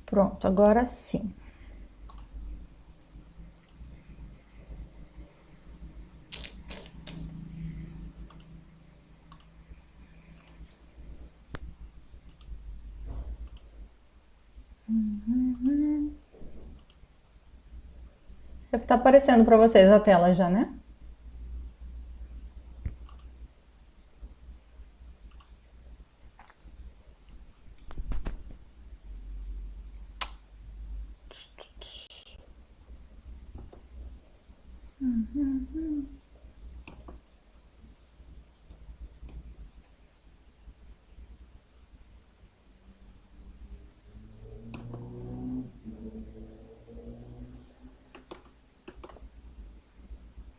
Pronto, agora sim. Deve estar aparecendo para vocês a tela já, né?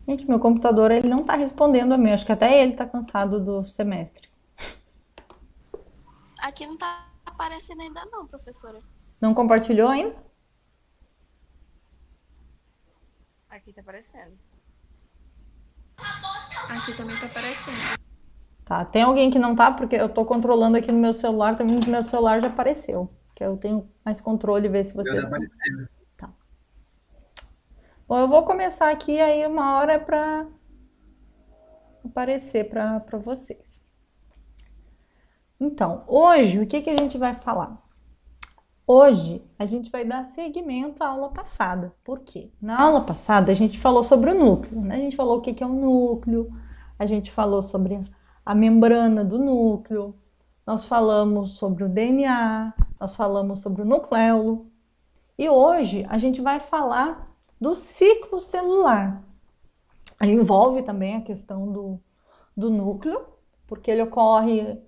Gente, meu computador ele não está respondendo a mim. Acho que até ele está cansado do semestre. Aqui não tá aparecendo ainda não, professora. Não compartilhou ainda? Aqui tá aparecendo. Aqui também tá aparecendo. Tá, tem alguém que não tá, porque eu tô controlando aqui no meu celular, também no meu celular já apareceu. Que eu tenho mais controle, ver se vocês estão. Tá. Bom, eu vou começar aqui, aí uma hora é pra aparecer pra vocês. Então, hoje, o que que a gente vai falar? Hoje, a gente vai dar seguimento à aula passada. Por quê? Na aula passada, a gente falou sobre o núcleo, né? A gente falou o que que é o núcleo, a gente falou sobre a membrana do núcleo, nós falamos sobre o DNA, nós falamos sobre o nucleolo. E hoje, a gente vai falar do ciclo celular. Ele envolve também a questão do núcleo, porque ele ocorre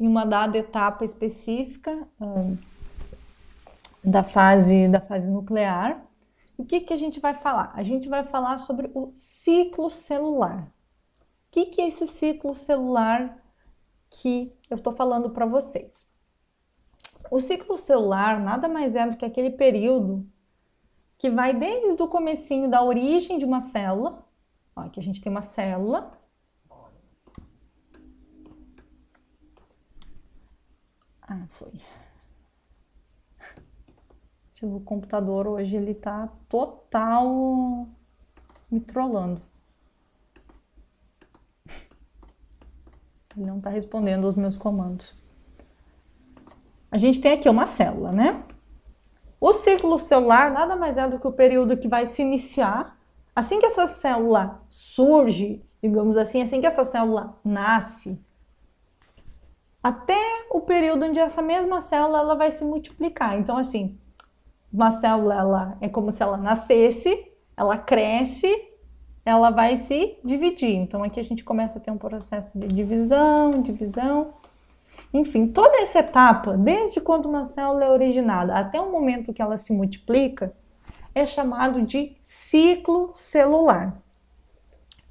em uma dada etapa específica da fase nuclear. O que que a gente vai falar? A gente vai falar sobre o ciclo celular. O que que é esse ciclo celular que eu estou falando para vocês? O ciclo celular nada mais é do que aquele período que vai desde o comecinho da origem de uma célula. Ó, aqui a gente tem uma célula. Ah, foi. O computador hoje ele tá total me trollando. Ele não está respondendo os meus comandos. A gente tem aqui uma célula, né? O ciclo celular nada mais é do que o período que vai se iniciar. Assim que essa célula surge, digamos assim que essa célula nasce, até o período onde essa mesma célula ela vai se multiplicar. Então, assim, uma célula ela é como se ela nascesse, ela cresce, ela vai se dividir. Então, aqui a gente começa a ter um processo de divisão. Enfim, toda essa etapa, desde quando uma célula é originada até o momento que ela se multiplica, é chamado de ciclo celular.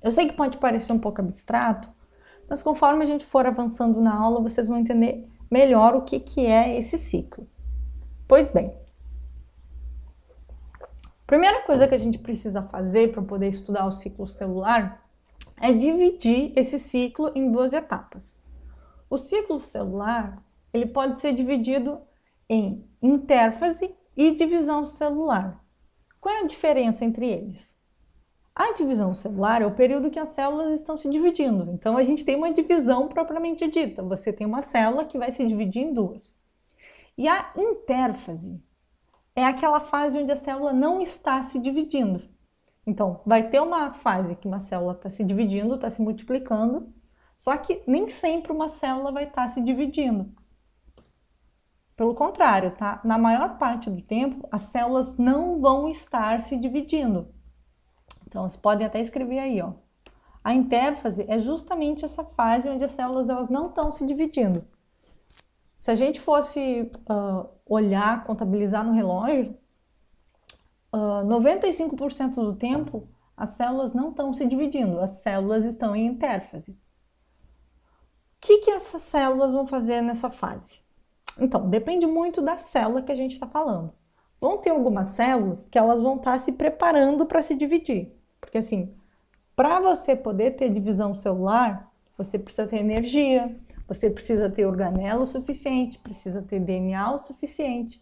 Eu sei que pode parecer um pouco abstrato, mas conforme a gente for avançando na aula, vocês vão entender melhor o que que é esse ciclo. Pois bem, a primeira coisa que a gente precisa fazer para poder estudar o ciclo celular é dividir esse ciclo em duas etapas. O ciclo celular ele pode ser dividido em intérfase e divisão celular. Qual é a diferença entre eles? A divisão celular é o período que as células estão se dividindo. Então, a gente tem uma divisão propriamente dita. Você tem uma célula que vai se dividir em duas. E a intérfase é aquela fase onde a célula não está se dividindo. Então, vai ter uma fase que uma célula está se dividindo, está se multiplicando, só que nem sempre uma célula vai estar se dividindo. Pelo contrário, tá? Na maior parte do tempo, as células não vão estar se dividindo. Então, vocês podem até escrever aí, ó. A intérfase é justamente essa fase onde as células elas não estão se dividindo. Se a gente fosse olhar, contabilizar no relógio, 95% do tempo as células não estão se dividindo, as células estão em intérfase. O que que essas células vão fazer nessa fase? Então, depende muito da célula que a gente está falando. Vão ter algumas células que elas vão estar se preparando para se dividir. Porque assim, para você poder ter divisão celular, você precisa ter energia, Você precisa ter organela o suficiente, precisa ter DNA o suficiente.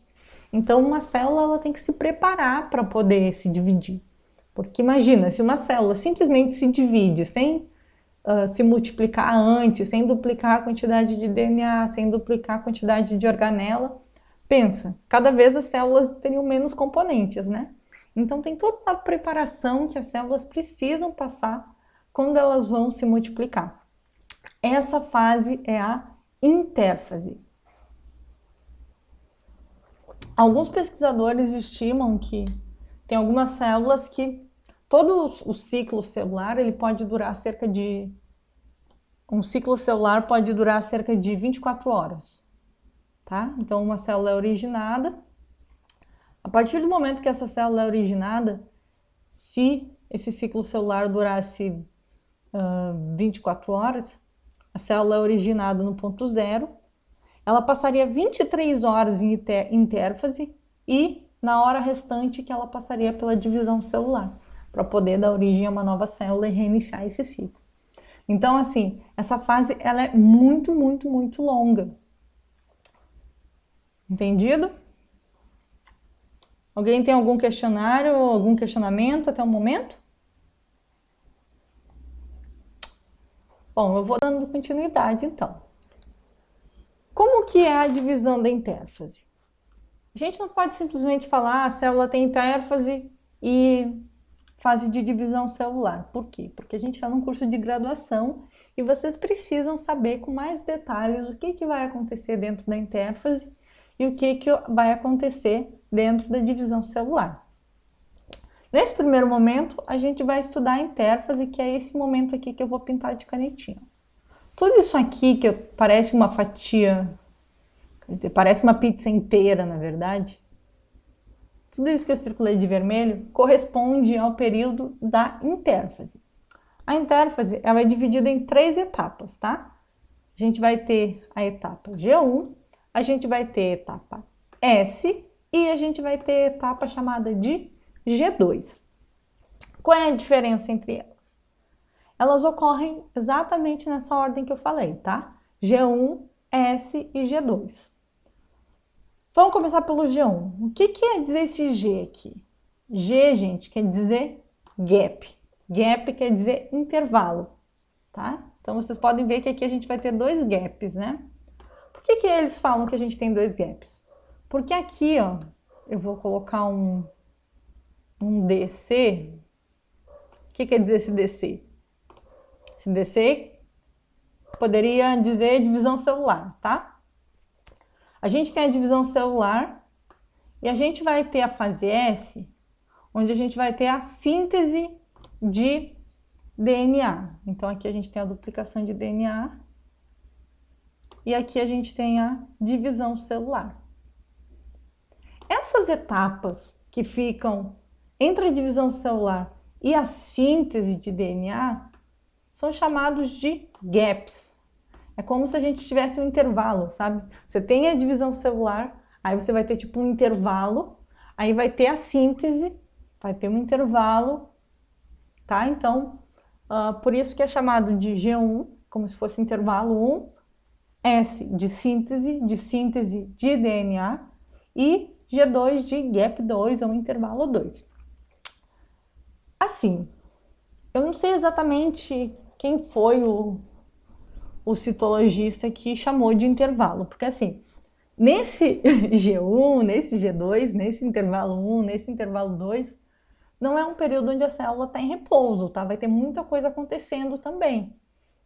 Então, uma célula ela tem que se preparar para poder se dividir. Porque imagina, se uma célula simplesmente se divide sem se multiplicar antes, sem duplicar a quantidade de DNA, sem duplicar a quantidade de organela, pensa, cada vez as células teriam menos componentes, né? Então tem toda uma preparação que as células precisam passar quando elas vão se multiplicar. Essa fase é a intérfase. Alguns pesquisadores estimam que tem algumas células que todo o ciclo celular ele pode durar cerca de... Um ciclo celular pode durar cerca de 24 horas. Tá? Então uma célula é originada. A partir do momento que essa célula é originada, se esse ciclo celular durasse 24 horas, a célula é originada no ponto zero, ela passaria 23 horas em intérfase e na hora restante que ela passaria pela divisão celular, para poder dar origem a uma nova célula e reiniciar esse ciclo. Então, assim, essa fase ela é muito, muito, muito longa. Entendido? Alguém tem algum questionário ou algum questionamento até o momento? Bom, eu vou dando continuidade então. Como que é a divisão da intérfase? A gente não pode simplesmente falar a célula tem intérfase e fase de divisão celular. Por quê? Porque a gente está num curso de graduação e vocês precisam saber com mais detalhes o que vai acontecer dentro da intérfase e o que vai acontecer dentro da divisão celular. Nesse primeiro momento, a gente vai estudar a intérfase, que é esse momento aqui que eu vou pintar de canetinha. Tudo isso aqui que parece uma fatia, parece uma pizza inteira, na verdade, tudo isso que eu circulei de vermelho corresponde ao período da intérfase. A intérfase ela é dividida em 3 etapas, tá? A gente vai ter a etapa G1, a gente vai ter a etapa S e a gente vai ter a etapa chamada de G2. Qual é a diferença entre elas? Elas ocorrem exatamente nessa ordem que eu falei, tá? G1, S e G2. Vamos começar pelo G1. O que quer dizer esse G aqui? G, gente, quer dizer gap. Gap quer dizer intervalo, tá? Então, vocês podem ver que aqui a gente vai ter 2 gaps, né? Por que eles falam que a gente tem 2 gaps? Porque aqui, ó, eu vou colocar um DC. O que quer dizer esse DC? Esse DC poderia dizer divisão celular, tá? A gente tem a divisão celular e a gente vai ter a fase S, onde a gente vai ter a síntese de DNA. Então aqui a gente tem a duplicação de DNA e aqui a gente tem a divisão celular. Essas etapas que ficam entre a divisão celular e a síntese de DNA são chamados de gaps. É como se a gente tivesse um intervalo, sabe? Você tem a divisão celular, aí você vai ter tipo um intervalo, aí vai ter a síntese, vai ter um intervalo, tá? Então, por isso que é chamado de G1, como se fosse intervalo 1, S de síntese de DNA, e G2 de gap 2, ou intervalo 2. Assim, eu não sei exatamente quem foi o citologista que chamou de intervalo, porque assim, nesse G1, nesse G2, nesse intervalo 1, nesse intervalo 2, não é um período onde a célula está em repouso, tá? Vai ter muita coisa acontecendo também.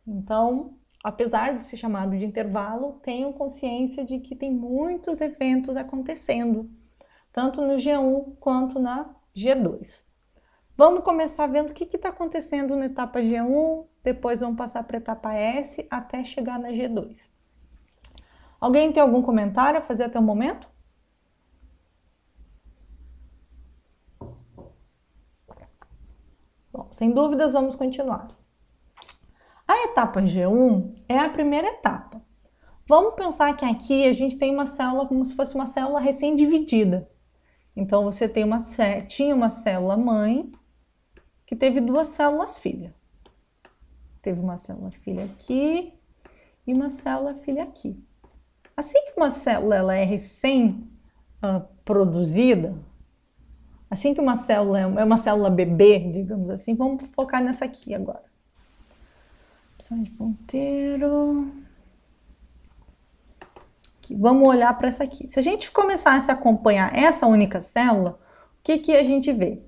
Então, apesar de ser chamado de intervalo, tenham consciência de que tem muitos eventos acontecendo, tanto no G1 quanto na G2. Vamos começar vendo o que está acontecendo na etapa G1, depois vamos passar para a etapa S até chegar na G2. Alguém tem algum comentário a fazer até o momento? Bom, sem dúvidas, vamos continuar. A etapa G1 é a primeira etapa. Vamos pensar que aqui a gente tem uma célula como se fosse uma célula recém-dividida. Então, você tem tinha uma célula mãe que teve 2 células filha. Teve uma célula filha aqui e uma célula filha aqui. Assim que uma célula ela é recém produzida, assim que uma célula é uma célula bebê, digamos assim, vamos focar nessa aqui agora. Opção de ponteiro. Aqui, vamos olhar para essa aqui. Se a gente começasse a acompanhar essa única célula, o que que a gente vê?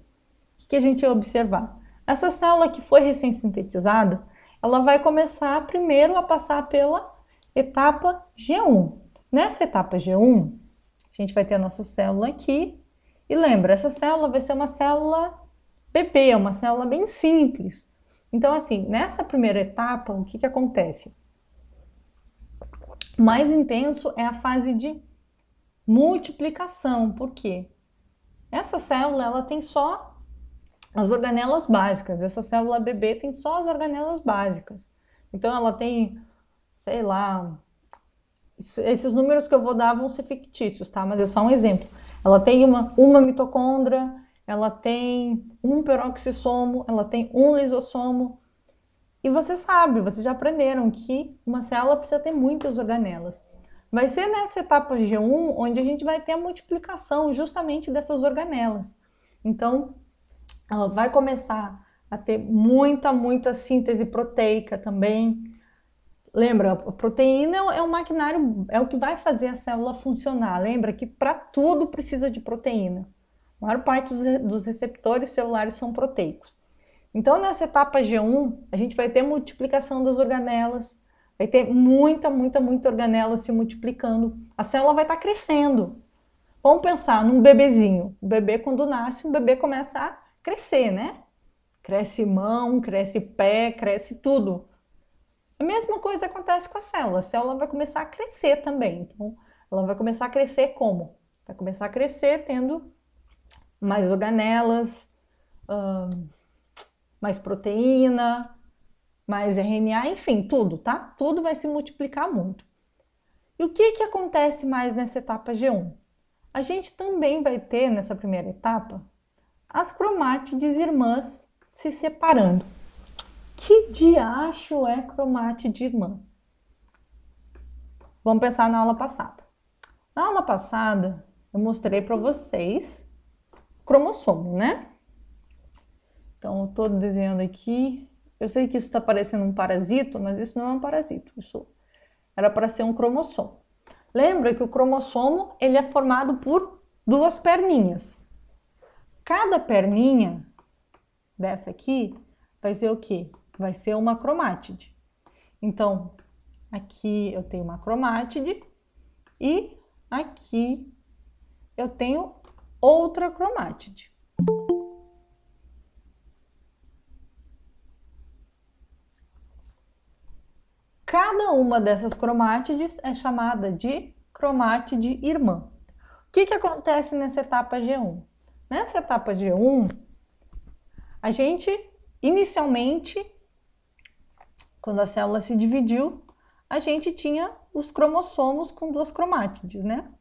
O que a gente ia observar? Essa célula que foi recém-sintetizada, ela vai começar primeiro a passar pela etapa G1. Nessa etapa G1, a gente vai ter a nossa célula aqui. E lembra, essa célula vai ser uma célula bebê, uma célula bem simples. Então, assim, nessa primeira etapa, o que que acontece? O mais intenso é a fase de multiplicação. Por quê? Essa célula, ela tem só as organelas básicas. Essa célula bebê tem só as organelas básicas. Então, ela tem, sei lá, esses números que eu vou dar vão ser fictícios, tá? Mas é só um exemplo. Ela tem uma mitocôndria, ela tem um peroxissomo, ela tem um lisossomo. E você sabe, vocês já aprenderam que uma célula precisa ter muitas organelas. Vai ser nessa etapa G1 onde a gente vai ter a multiplicação justamente dessas organelas. Então, ela vai começar a ter muita síntese proteica também. Lembra, a proteína é um maquinário, é o que vai fazer a célula funcionar. Lembra que para tudo precisa de proteína. A maior parte dos receptores celulares são proteicos. Então, nessa etapa G1, a gente vai ter multiplicação das organelas, vai ter muita organela se multiplicando. A célula vai estar crescendo. Vamos pensar num bebezinho. O bebê, quando nasce, o bebê começa a crescer, né? Cresce mão, cresce pé, cresce tudo. A mesma coisa acontece com a célula vai começar a crescer também. Então, ela vai começar a crescer como? Vai começar a crescer tendo mais organelas, mais proteína, mais RNA, enfim, tudo, tá? Tudo vai se multiplicar muito. E o que que acontece mais nessa etapa G1? A gente também vai ter, nessa primeira etapa, as cromátides irmãs se separando. Que diacho é cromátide irmã? Vamos pensar na aula passada. Na aula passada, eu mostrei para vocês cromossomo, né? Então, eu estou desenhando aqui. Eu sei que isso está parecendo um parasito, mas isso não é um parasito. Isso era para ser um cromossomo. Lembra que o cromossomo ele é formado por duas perninhas. Cada perninha dessa aqui vai ser o quê? Vai ser uma cromátide. Então, aqui eu tenho uma cromátide e aqui eu tenho outra cromátide. Cada uma dessas cromátides é chamada de cromátide irmã. O que que acontece nessa etapa G1? Nessa etapa G1, a gente, inicialmente, quando a célula se dividiu, a gente tinha os cromossomos com duas cromátides, né?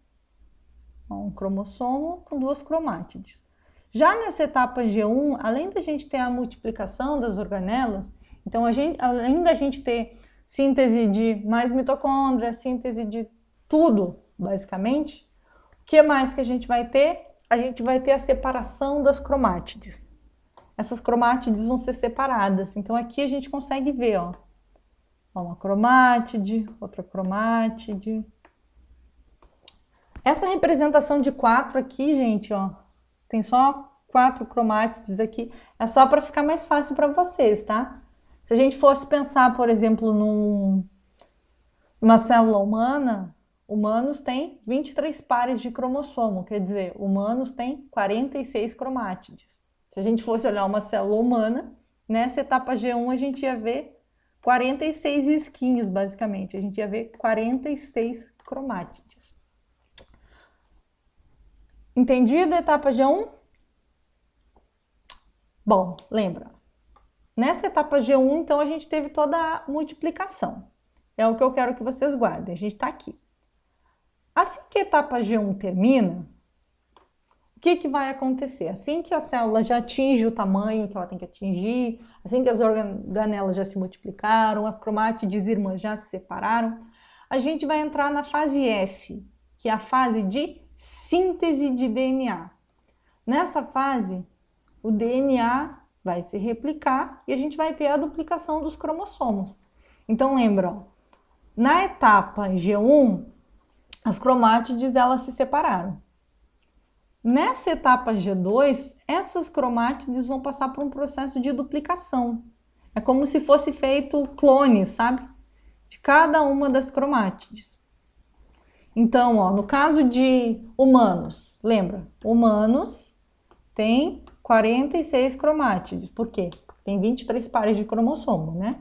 Um cromossomo com duas cromátides. Já nessa etapa G1, além da gente ter a multiplicação das organelas, então além da gente ter síntese de mais mitocôndria, síntese de tudo, basicamente, o que mais que a gente vai ter? A gente vai ter a separação das cromátides. Essas cromátides vão ser separadas. Então, aqui a gente consegue ver, ó, uma cromátide, outra cromátide. Essa representação de 4 aqui, gente, ó, tem só 4 cromátides aqui. É só para ficar mais fácil para vocês, tá? Se a gente fosse pensar, por exemplo, numa célula humana, humanos têm 23 pares de cromossomo, quer dizer, humanos têm 46 cromátides. Se a gente fosse olhar uma célula humana, nessa etapa G1 a gente ia ver 46 esquinhos, basicamente. A gente ia ver 46 cromátides. Entendido a etapa G1? Bom, lembra. Nessa etapa G1, então, a gente teve toda a multiplicação. É o que eu quero que vocês guardem. A gente está aqui. Assim que a etapa G1 termina, o que que vai acontecer? Assim que a célula já atinge o tamanho que ela tem que atingir, assim que as organelas já se multiplicaram, as cromátides irmãs já se separaram, a gente vai entrar na fase S, que é a fase de síntese de DNA. Nessa fase, o DNA vai se replicar e a gente vai ter a duplicação dos cromossomos. Então lembra, ó, na etapa G1, as cromátides elas se separaram. Nessa etapa G2, essas cromátides vão passar por um processo de duplicação. É como se fosse feito clone, sabe? De cada uma das cromátides. Então, ó, no caso de humanos, lembra? Humanos tem 46 cromátides. Por quê? Porque tem 23 pares de cromossomo, né?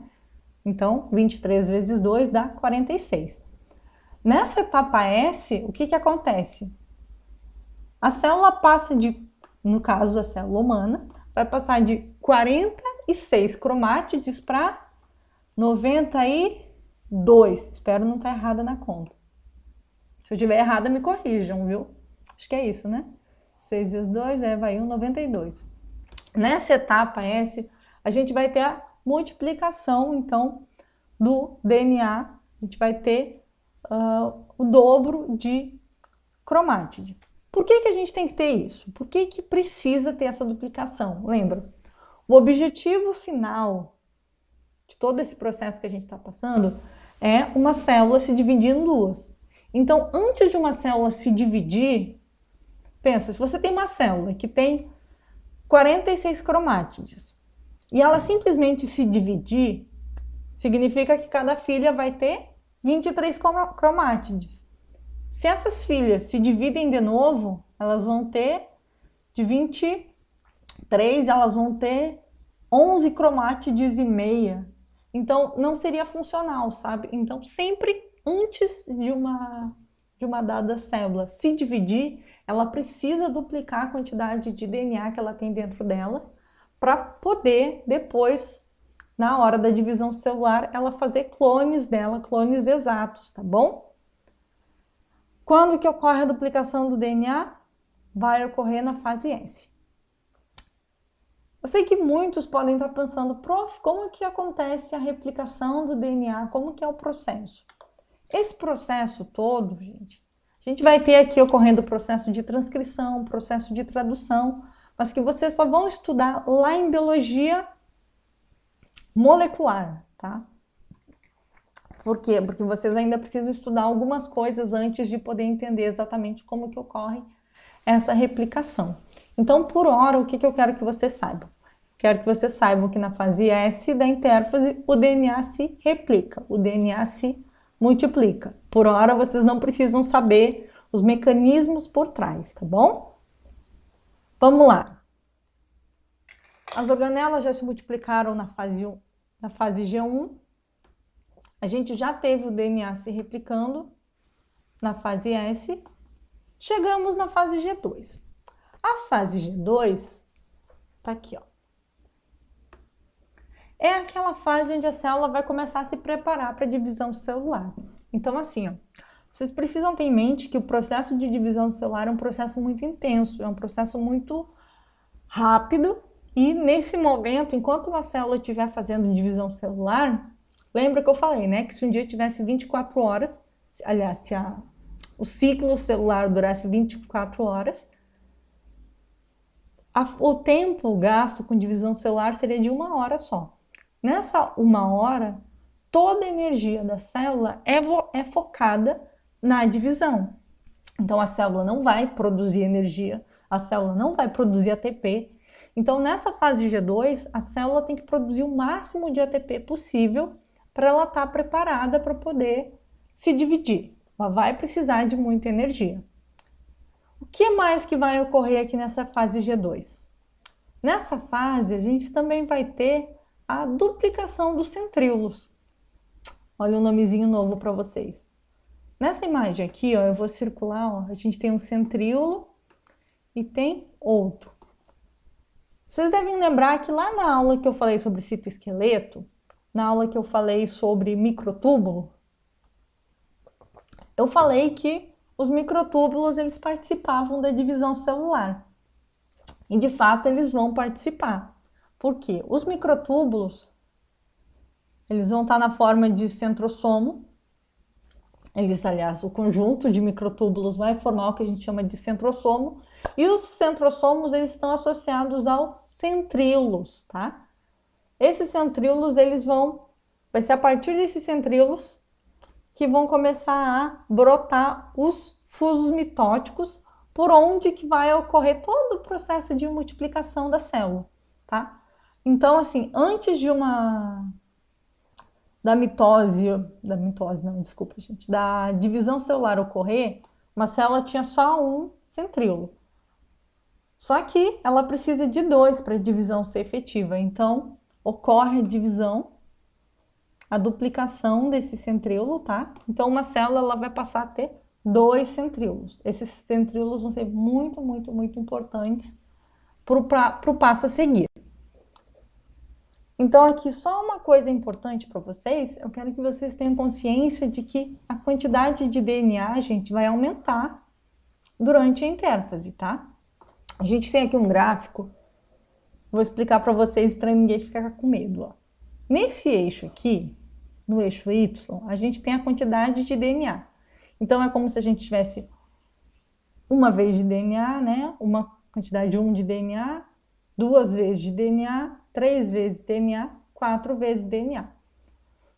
Então, 23 vezes 2 dá 46. Nessa etapa S, o que que acontece? A célula passa de, no caso da célula humana, vai passar de 46 cromátides para 92. Espero não estar errada na conta. Se eu estiver errada, me corrijam, viu? Acho que é isso, né? 6 vezes 2 vai 1, 92. Nessa etapa S, a gente vai ter a multiplicação, então, do DNA. A gente vai ter o dobro de cromátide. Por que que a gente tem que ter isso? Por que que precisa ter essa duplicação? Lembra? O objetivo final de todo esse processo que a gente está passando é uma célula se dividir em duas. Então, antes de uma célula se dividir, pensa, se você tem uma célula que tem 46 cromátides e ela simplesmente se dividir, significa que cada filha vai ter 23 cromátides. Se essas filhas se dividem de novo, elas vão ter, de 23, elas vão ter 11 cromátides e meia. Então, não seria funcional, sabe? Então, sempre antes de uma dada célula se dividir, ela precisa duplicar a quantidade de DNA que ela tem dentro dela para poder, depois, na hora da divisão celular, ela fazer clones dela, clones exatos, tá bom? Quando que ocorre a duplicação do DNA? Vai ocorrer na fase S. Eu sei que muitos podem estar pensando, prof, como que acontece a replicação do DNA? Como que é o processo? Esse processo todo, gente, a gente vai ter aqui ocorrendo o processo de transcrição, processo de tradução, mas que vocês só vão estudar lá em biologia molecular, tá? Por quê? Porque vocês ainda precisam estudar algumas coisas antes de poder entender exatamente como que ocorre essa replicação. Então, por hora, o que que eu quero que vocês saibam? Quero que vocês saibam que na fase S da intérfase, o DNA se replica, o DNA se multiplica. Por hora, vocês não precisam saber os mecanismos por trás, tá bom? Vamos lá. As organelas já se multiplicaram na fase G1. A gente já teve o DNA se replicando na fase S. Chegamos na fase G2. A fase G2 tá aqui, ó. É aquela fase onde a célula vai começar a se preparar para a divisão celular. Então, assim, ó, vocês precisam ter em mente que o processo de divisão celular é um processo muito intenso, é um processo muito rápido. E nesse momento, enquanto uma célula estiver fazendo divisão celular, lembra que eu falei, né? Que se um dia tivesse 24 horas, aliás, se o ciclo celular durasse 24 horas, o tempo gasto com divisão celular seria de 1 hora só. Nessa 1 hora, toda a energia da célula é focada na divisão. Então, a célula não vai produzir energia, a célula não vai produzir ATP. Então, nessa fase G2, a célula tem que produzir o máximo de ATP possível para ela estar preparada para poder se dividir. Ela vai precisar de muita energia. O que mais que vai ocorrer aqui nessa fase G2? Nessa fase, a gente também vai ter a duplicação dos centríolos. Olha um nomezinho novo para vocês. Nessa imagem aqui, ó, eu vou circular, ó, a gente tem um centríolo e tem outro. Vocês devem lembrar que lá na aula que eu falei sobre citoesqueleto, na aula que eu falei sobre microtúbulo, eu falei que os microtúbulos eles participavam da divisão celular. E de fato eles vão participar. Por quê? Os microtúbulos, eles vão estar na forma de centrosomo. Eles, aliás, o conjunto de microtúbulos vai formar o que a gente chama de centrosomo. E os centrosomos, eles estão associados aos centríolos, tá? Esses centríolos, vai ser a partir desses centríolos que vão começar a brotar os fusos mitóticos, por onde que vai ocorrer todo o processo de multiplicação da célula, tá? Então, assim, antes da divisão celular ocorrer, uma célula tinha só um centríolo. Só que ela precisa de 2 para a divisão ser efetiva. Então, ocorre a divisão, a duplicação desse centríolo, tá? Então, uma célula ela vai passar a ter 2 centríolos. Esses centríolos vão ser muito, muito, muito importantes para o passo a seguir. Então, aqui só uma coisa importante para vocês, eu quero que vocês tenham consciência de que a quantidade de DNA, gente, vai aumentar durante a intérfase, tá? A gente tem aqui um gráfico, vou explicar para vocês para ninguém ficar com medo, ó. Nesse eixo aqui, no eixo Y, a gente tem a quantidade de DNA. Então, é como se a gente tivesse uma vez de DNA, né? Uma quantidade de 1 de DNA, 2 vezes de DNA, 3 vezes DNA, 4 vezes DNA.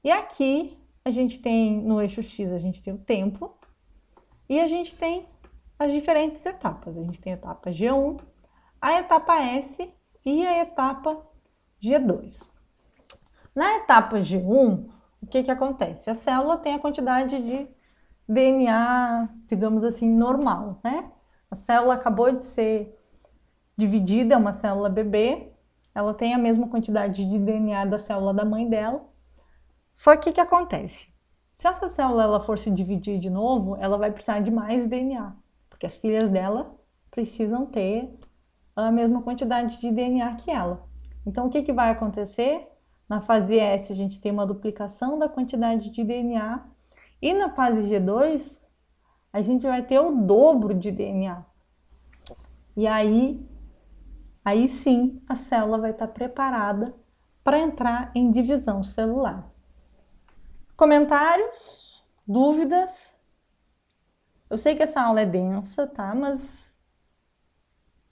E aqui, a gente tem, no eixo X, a gente tem o tempo e a gente tem as diferentes etapas. A gente tem a etapa G1, a etapa S e a etapa G2. Na etapa G1, o que que acontece? A célula tem a quantidade de DNA, digamos assim, normal, né? A célula acabou de ser dividida, é uma célula bebê, ela tem a mesma quantidade de DNA da célula da mãe dela. Só que o que acontece? Se essa célula ela for se dividir de novo, ela vai precisar de mais DNA, porque as filhas dela precisam ter a mesma quantidade de DNA que ela. Então, o que que vai acontecer? Na fase S, a gente tem uma duplicação da quantidade de DNA, e na fase G2, a gente vai ter o dobro de DNA. E aí sim, a célula vai estar preparada para entrar em divisão celular. Comentários? Dúvidas? Eu sei que essa aula é densa, tá? Mas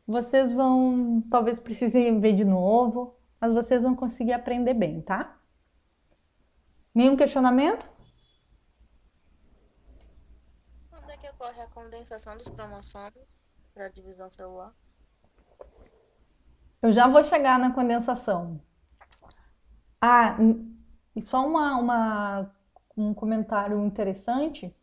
vocês vão, talvez precisem ver de novo, mas vocês vão conseguir aprender bem, tá? Nenhum questionamento? Quando é que ocorre a condensação dos cromossomos para a divisão celular? Eu já vou chegar na condensação. Ah, e só um comentário interessante.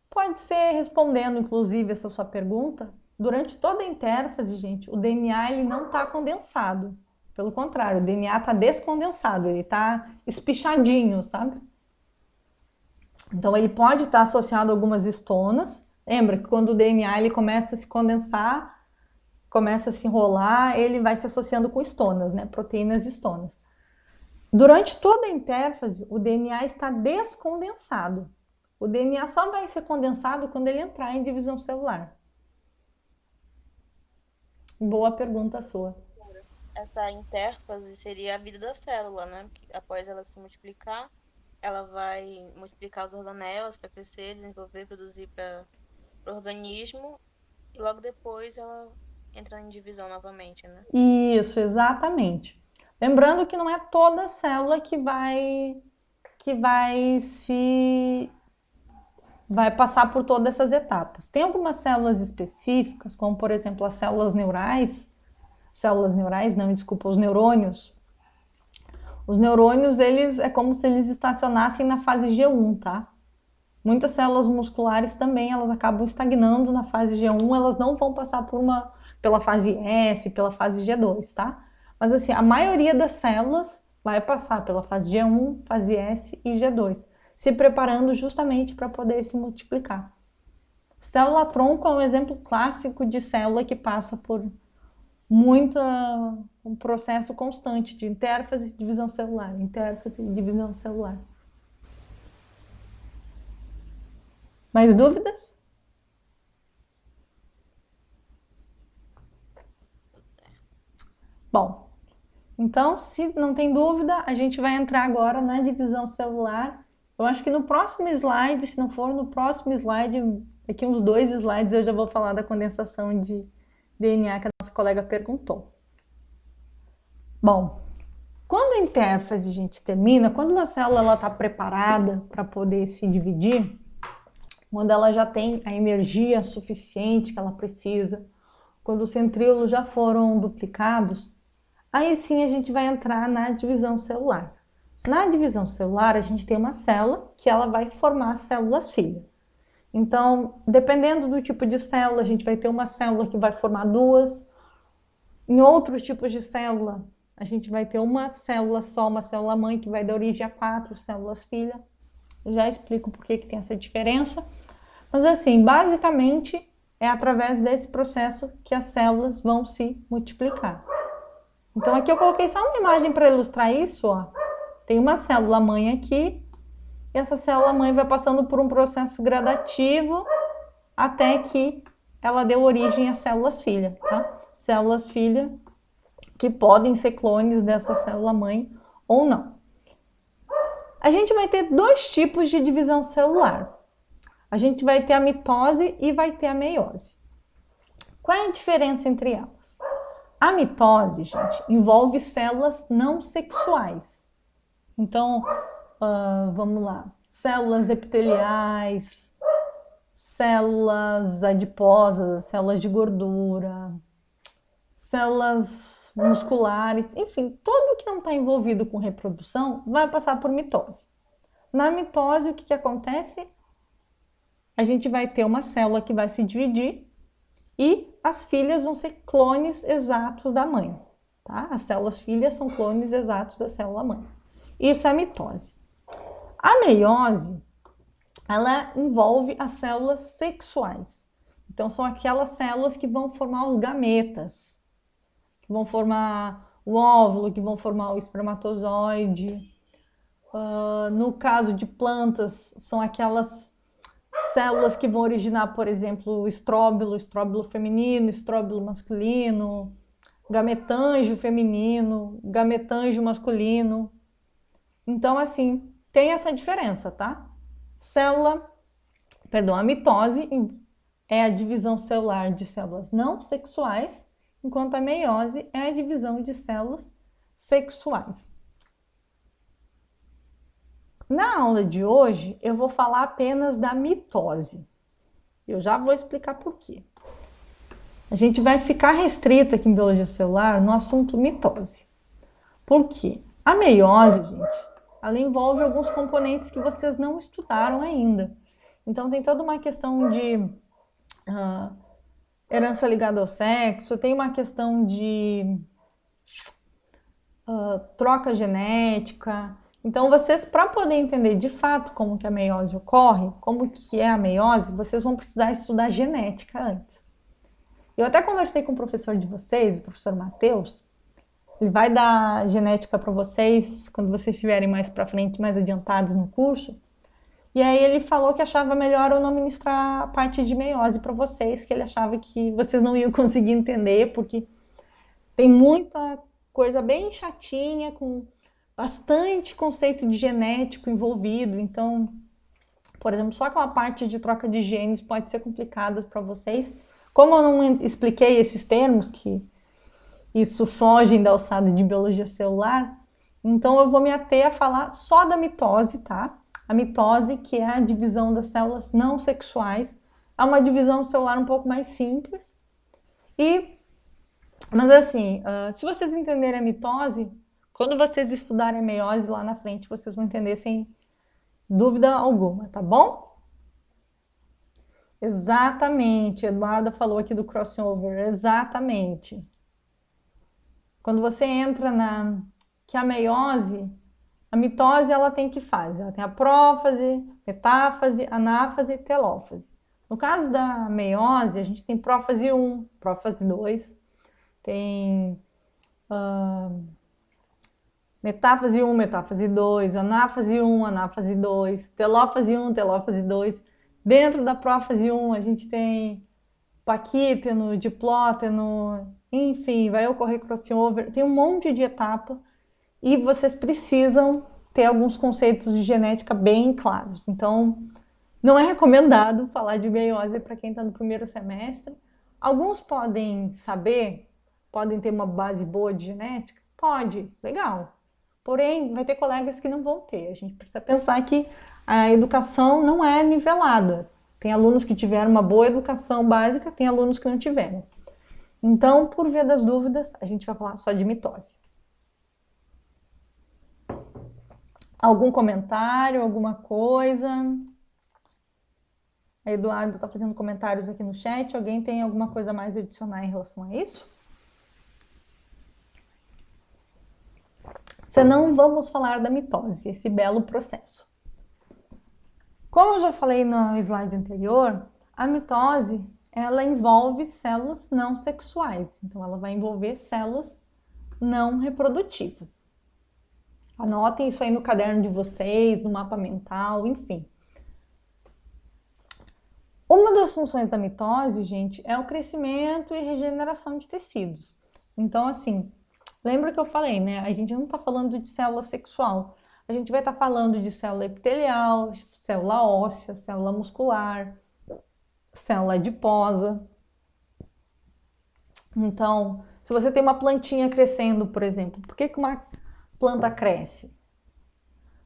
Pode ser respondendo, inclusive, essa sua pergunta. Durante toda a intérfase, gente, o DNA ele não está condensado. Pelo contrário, o DNA está descondensado, ele está espichadinho, sabe? Então, ele pode estar associado a algumas estonas. Lembra que quando o DNA ele começa a se condensar, começa a se enrolar, ele vai se associando com estonas, né? Proteínas estonas. Durante toda a intérfase, o DNA está descondensado. O DNA só vai ser condensado quando ele entrar em divisão celular. Boa pergunta sua. Essa intérfase seria a vida da célula, né? Após ela se multiplicar, ela vai multiplicar os organelas para crescer, desenvolver, produzir para o organismo, e logo depois ela entra em divisão novamente, né? Isso, exatamente. Lembrando que não é toda célula que vai passar por todas essas etapas. Tem algumas células específicas, como por exemplo as células neurais, os neurônios. Os neurônios, eles é como se eles estacionassem na fase G1, tá? Muitas células musculares também, elas acabam estagnando na fase G1, elas não vão passar pela fase S, pela fase G2, tá? Mas assim, a maioria das células vai passar pela fase G1, fase S e G2, se preparando justamente para poder se multiplicar. Célula-tronco é um exemplo clássico de célula que passa por um processo constante de intérfase e divisão celular, intérfase e divisão celular. Mais dúvidas? Bom, então, se não tem dúvida, a gente vai entrar agora na divisão celular. Eu acho que no próximo slide, se não for no próximo slide, daqui uns 2 slides eu já vou falar da condensação de DNA que a nossa colega perguntou. Bom, quando a intérfase, gente, termina, quando uma célula está preparada para poder se dividir, quando ela já tem a energia suficiente que ela precisa, quando os centríolos já foram duplicados, aí sim a gente vai entrar na divisão celular. Na divisão celular, a gente tem uma célula que ela vai formar células filha. Então, dependendo do tipo de célula, a gente vai ter uma célula que vai formar 2. Em outros tipos de célula, a gente vai ter uma célula só, uma célula mãe, que vai dar origem a 4 células filha. Eu já explico por que tem essa diferença. Mas assim, basicamente, é através desse processo que as células vão se multiplicar. Então aqui eu coloquei só uma imagem para ilustrar isso, ó. Tem uma célula mãe aqui, e essa célula mãe vai passando por um processo gradativo até que ela dê origem às células filha, tá? Células filha que podem ser clones dessa célula mãe ou não. A gente vai ter 2 tipos de divisão celular. A gente vai ter a mitose e vai ter a meiose. Qual é a diferença entre elas? A mitose, gente, envolve células não sexuais. Então, vamos lá. Células epiteliais, células adiposas, células de gordura, células musculares, enfim, tudo que não está envolvido com reprodução vai passar por mitose. Na mitose, o que acontece? A gente vai ter uma célula que vai se dividir e as filhas vão ser clones exatos da mãe, tá? As células filhas são clones exatos da célula mãe. Isso é a mitose. A meiose, ela envolve as células sexuais. Então, são aquelas células que vão formar os gametas, que vão formar o óvulo, que vão formar o espermatozoide. No caso de plantas, são aquelas células que vão originar, por exemplo, o estróbilo feminino, estróbilo masculino, gametângio feminino, gametângio masculino. Então, assim, tem essa diferença, tá? A mitose é a divisão celular de células não sexuais, enquanto a meiose é a divisão de células sexuais. Na aula de hoje, eu vou falar apenas da mitose. Eu já vou explicar por quê. A gente vai ficar restrito aqui em biologia celular no assunto mitose. Por quê? A meiose, gente, ela envolve alguns componentes que vocês não estudaram ainda. Então, tem toda uma questão de herança ligada ao sexo, tem uma questão de troca genética. Então, vocês, para poder entender de fato como que a meiose ocorre, como que é a meiose, vocês vão precisar estudar genética antes. Eu até conversei com o professor de vocês, o professor Matheus. Ele vai dar genética para vocês quando vocês estiverem mais para frente, mais adiantados no curso. E aí ele falou que achava melhor eu não ministrar a parte de meiose para vocês, que ele achava que vocês não iam conseguir entender, porque tem muita coisa bem chatinha, com bastante conceito de genético envolvido. Então, por exemplo, só com a parte de troca de genes pode ser complicado para vocês. Como eu não expliquei esses termos, que isso fogem da alçada de biologia celular, então eu vou me ater a falar só da mitose, tá? A mitose, que é a divisão das células não sexuais, é uma divisão celular um pouco mais simples. Mas assim, se vocês entenderem a mitose, quando vocês estudarem a meiose lá na frente, vocês vão entender sem dúvida alguma, tá bom? Exatamente, Eduarda falou aqui do crossover, exatamente. Quando você entra que a meiose, a mitose, ela tem que fase? Ela tem a prófase, metáfase, anáfase e telófase. No caso da meiose, a gente tem prófase 1, prófase 2, tem metáfase 1, metáfase 2, anáfase 1, anáfase 2, telófase 1, telófase 2. Dentro da prófase 1, a gente tem paquíteno, diplóteno, enfim, vai ocorrer crossover, tem um monte de etapa e vocês precisam ter alguns conceitos de genética bem claros. Então, não é recomendado falar de meiose para quem está no primeiro semestre. Alguns podem saber, podem ter uma base boa de genética? Pode, legal. Porém, vai ter colegas que não vão ter. A gente precisa pensar que a educação não é nivelada. Tem alunos que tiveram uma boa educação básica, tem alunos que não tiveram. Então, por via das dúvidas, a gente vai falar só de mitose. Algum comentário, alguma coisa? A Eduardo está fazendo comentários aqui no chat. Alguém tem alguma coisa mais a adicionar em relação a isso? Senão, vamos falar da mitose, esse belo processo. Como eu já falei no slide anterior, a mitose, ela envolve células não sexuais. Então, ela vai envolver células não reprodutivas. Anotem isso aí no caderno de vocês, no mapa mental, enfim. Uma das funções da mitose, gente, é o crescimento e regeneração de tecidos. Então, assim, lembra que eu falei, né? A gente não está falando de célula sexual. A gente vai estar falando de célula epitelial, célula óssea, célula muscular, célula adiposa. Então, se você tem uma plantinha crescendo, por exemplo, por que uma planta cresce?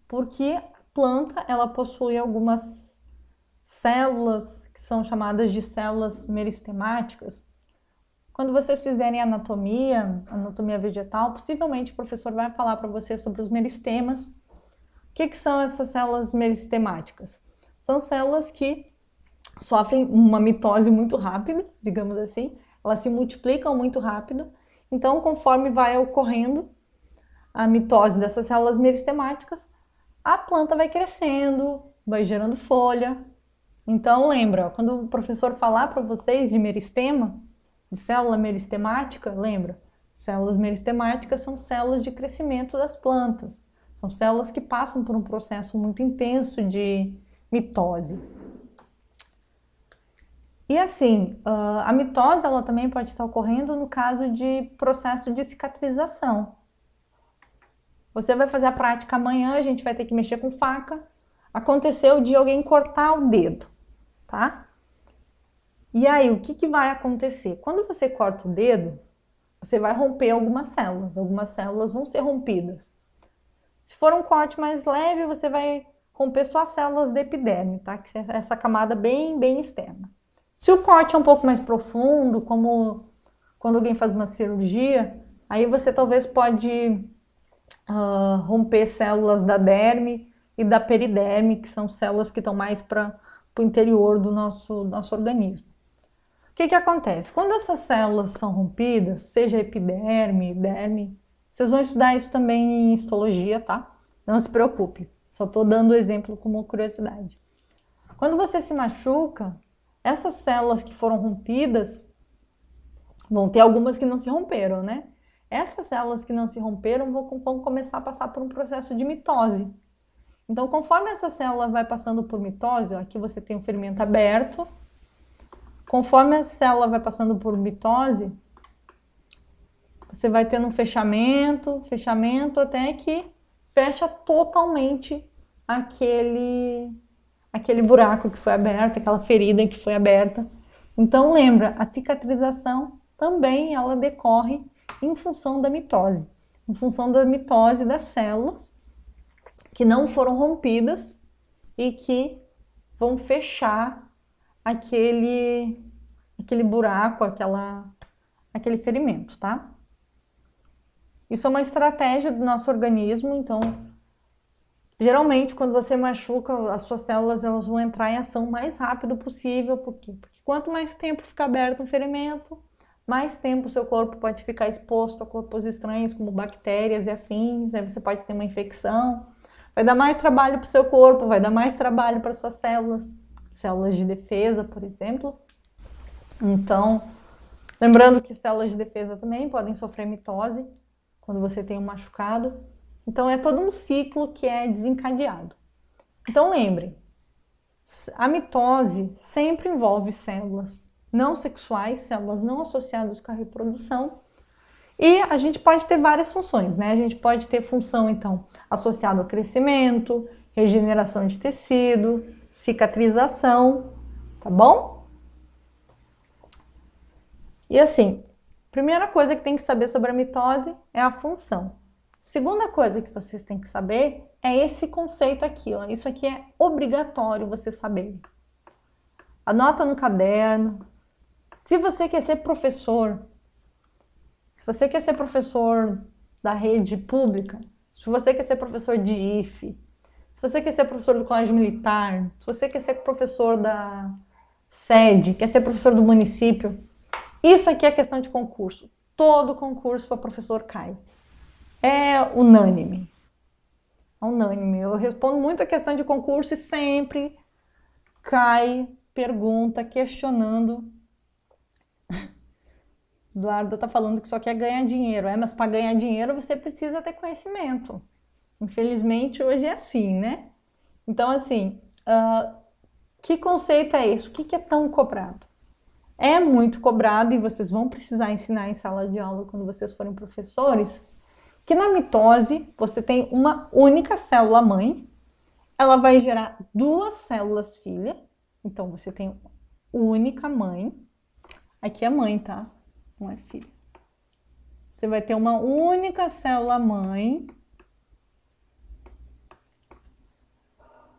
Porque a planta, ela possui algumas células que são chamadas de células meristemáticas. Quando vocês fizerem anatomia vegetal, possivelmente o professor vai falar para vocês sobre os meristemas. O que são essas células meristemáticas? São células que sofrem uma mitose muito rápida, digamos assim. Elas se multiplicam muito rápido. Então, conforme vai ocorrendo a mitose dessas células meristemáticas, a planta vai crescendo, vai gerando folha. Então, lembra, quando o professor falar para vocês de meristema, de célula meristemática, lembra? Células meristemáticas são células de crescimento das plantas. São células que passam por um processo muito intenso de mitose. E assim, a mitose ela também pode estar ocorrendo no caso de processo de cicatrização. Você vai fazer a prática amanhã, a gente vai ter que mexer com faca. Aconteceu de alguém cortar o dedo, tá? E aí, o que vai acontecer? Quando você corta o dedo, você vai romper algumas células vão ser rompidas. Se for um corte mais leve, você vai romper só as células da epiderme, tá? Que é essa camada bem externa. Se o corte é um pouco mais profundo, como quando alguém faz uma cirurgia, aí você talvez pode romper células da derme e da periderme, que são células que estão mais para o interior do nosso organismo. O que acontece? Quando essas células são rompidas, seja epiderme, derme, vocês vão estudar isso também em histologia, tá? Não se preocupe, só estou dando o exemplo como curiosidade. Quando você se machuca, essas células que foram rompidas, vão ter algumas que não se romperam, né? Essas células que não se romperam vão começar a passar por um processo de mitose. Então, conforme essa célula vai passando por mitose, ó, aqui você tem um ferimento aberto. Conforme a célula vai passando por mitose, você vai tendo um fechamento, até que fecha totalmente aquele buraco que foi aberto, aquela ferida que foi aberta. Então, lembra, a cicatrização também ela decorre em função da mitose das células que não foram rompidas e que vão fechar aquele buraco, aquele ferimento, tá? Isso é uma estratégia do nosso organismo, então, geralmente, quando você machuca, as suas células elas vão entrar em ação o mais rápido possível. Por quê? Porque quanto mais tempo fica aberto um ferimento, mais tempo o seu corpo pode ficar exposto a corpos estranhos, como bactérias e afins, aí você pode ter uma infecção. Vai dar mais trabalho para o seu corpo, vai dar mais trabalho para suas células de defesa, por exemplo. Então, lembrando que células de defesa também podem sofrer mitose quando você tem um machucado. Então, é todo um ciclo que é desencadeado. Então, lembre, a mitose sempre envolve células não sexuais, células não associadas com a reprodução. E a gente pode ter várias funções, né? A gente pode ter função, então, associada ao crescimento, regeneração de tecido, cicatrização, tá bom? E assim, primeira coisa que tem que saber sobre a mitose é a função. Segunda coisa que vocês têm que saber é esse conceito aqui, ó. Isso aqui é obrigatório você saber. Anota no caderno. Se você quer ser professor, se você quer ser professor da rede pública, se você quer ser professor de IFE, se você quer ser professor do colégio militar, se você quer ser professor da sede, quer ser professor do município, isso aqui é questão de concurso. Todo concurso para professor cai. É unânime. É unânime. Eu respondo muito a questão de concurso e sempre cai pergunta questionando. Eduardo está falando que só quer ganhar dinheiro. Mas para ganhar dinheiro você precisa ter conhecimento. Infelizmente hoje é assim, né? Então assim, que conceito é esse? O que é tão cobrado? É muito cobrado e vocês vão precisar ensinar em sala de aula quando vocês forem professores, que na mitose você tem uma única célula mãe, ela vai gerar duas células filha, então você tem única mãe, aqui é mãe, tá? Não é filha. Você vai ter uma única célula mãe,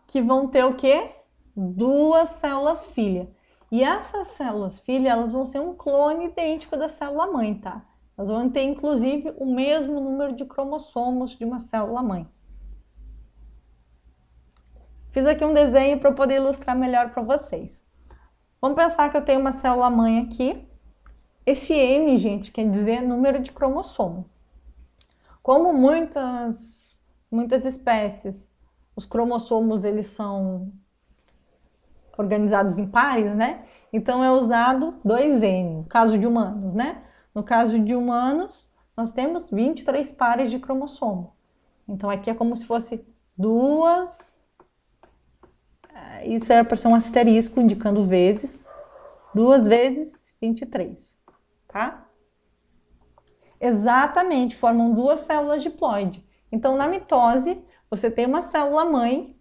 que vão ter o quê? Duas células filha. E essas células filha, elas vão ser um clone idêntico da célula mãe, tá? Elas vão ter, inclusive, o mesmo número de cromossomos de uma célula mãe. Fiz aqui um desenho para poder ilustrar melhor para vocês. Vamos pensar que eu tenho uma célula mãe aqui. Esse N, gente, quer dizer número de cromossomo. Como muitas espécies, os cromossomos eles são organizados em pares, né? Então é usado 2N, no caso de humanos, né? No caso de humanos, nós temos 23 pares de cromossomo. Então aqui é como se fosse duas... Isso é para ser um asterisco indicando vezes. 2 vezes 23, tá? Exatamente, formam duas células diploide. Então na mitose, você tem uma célula mãe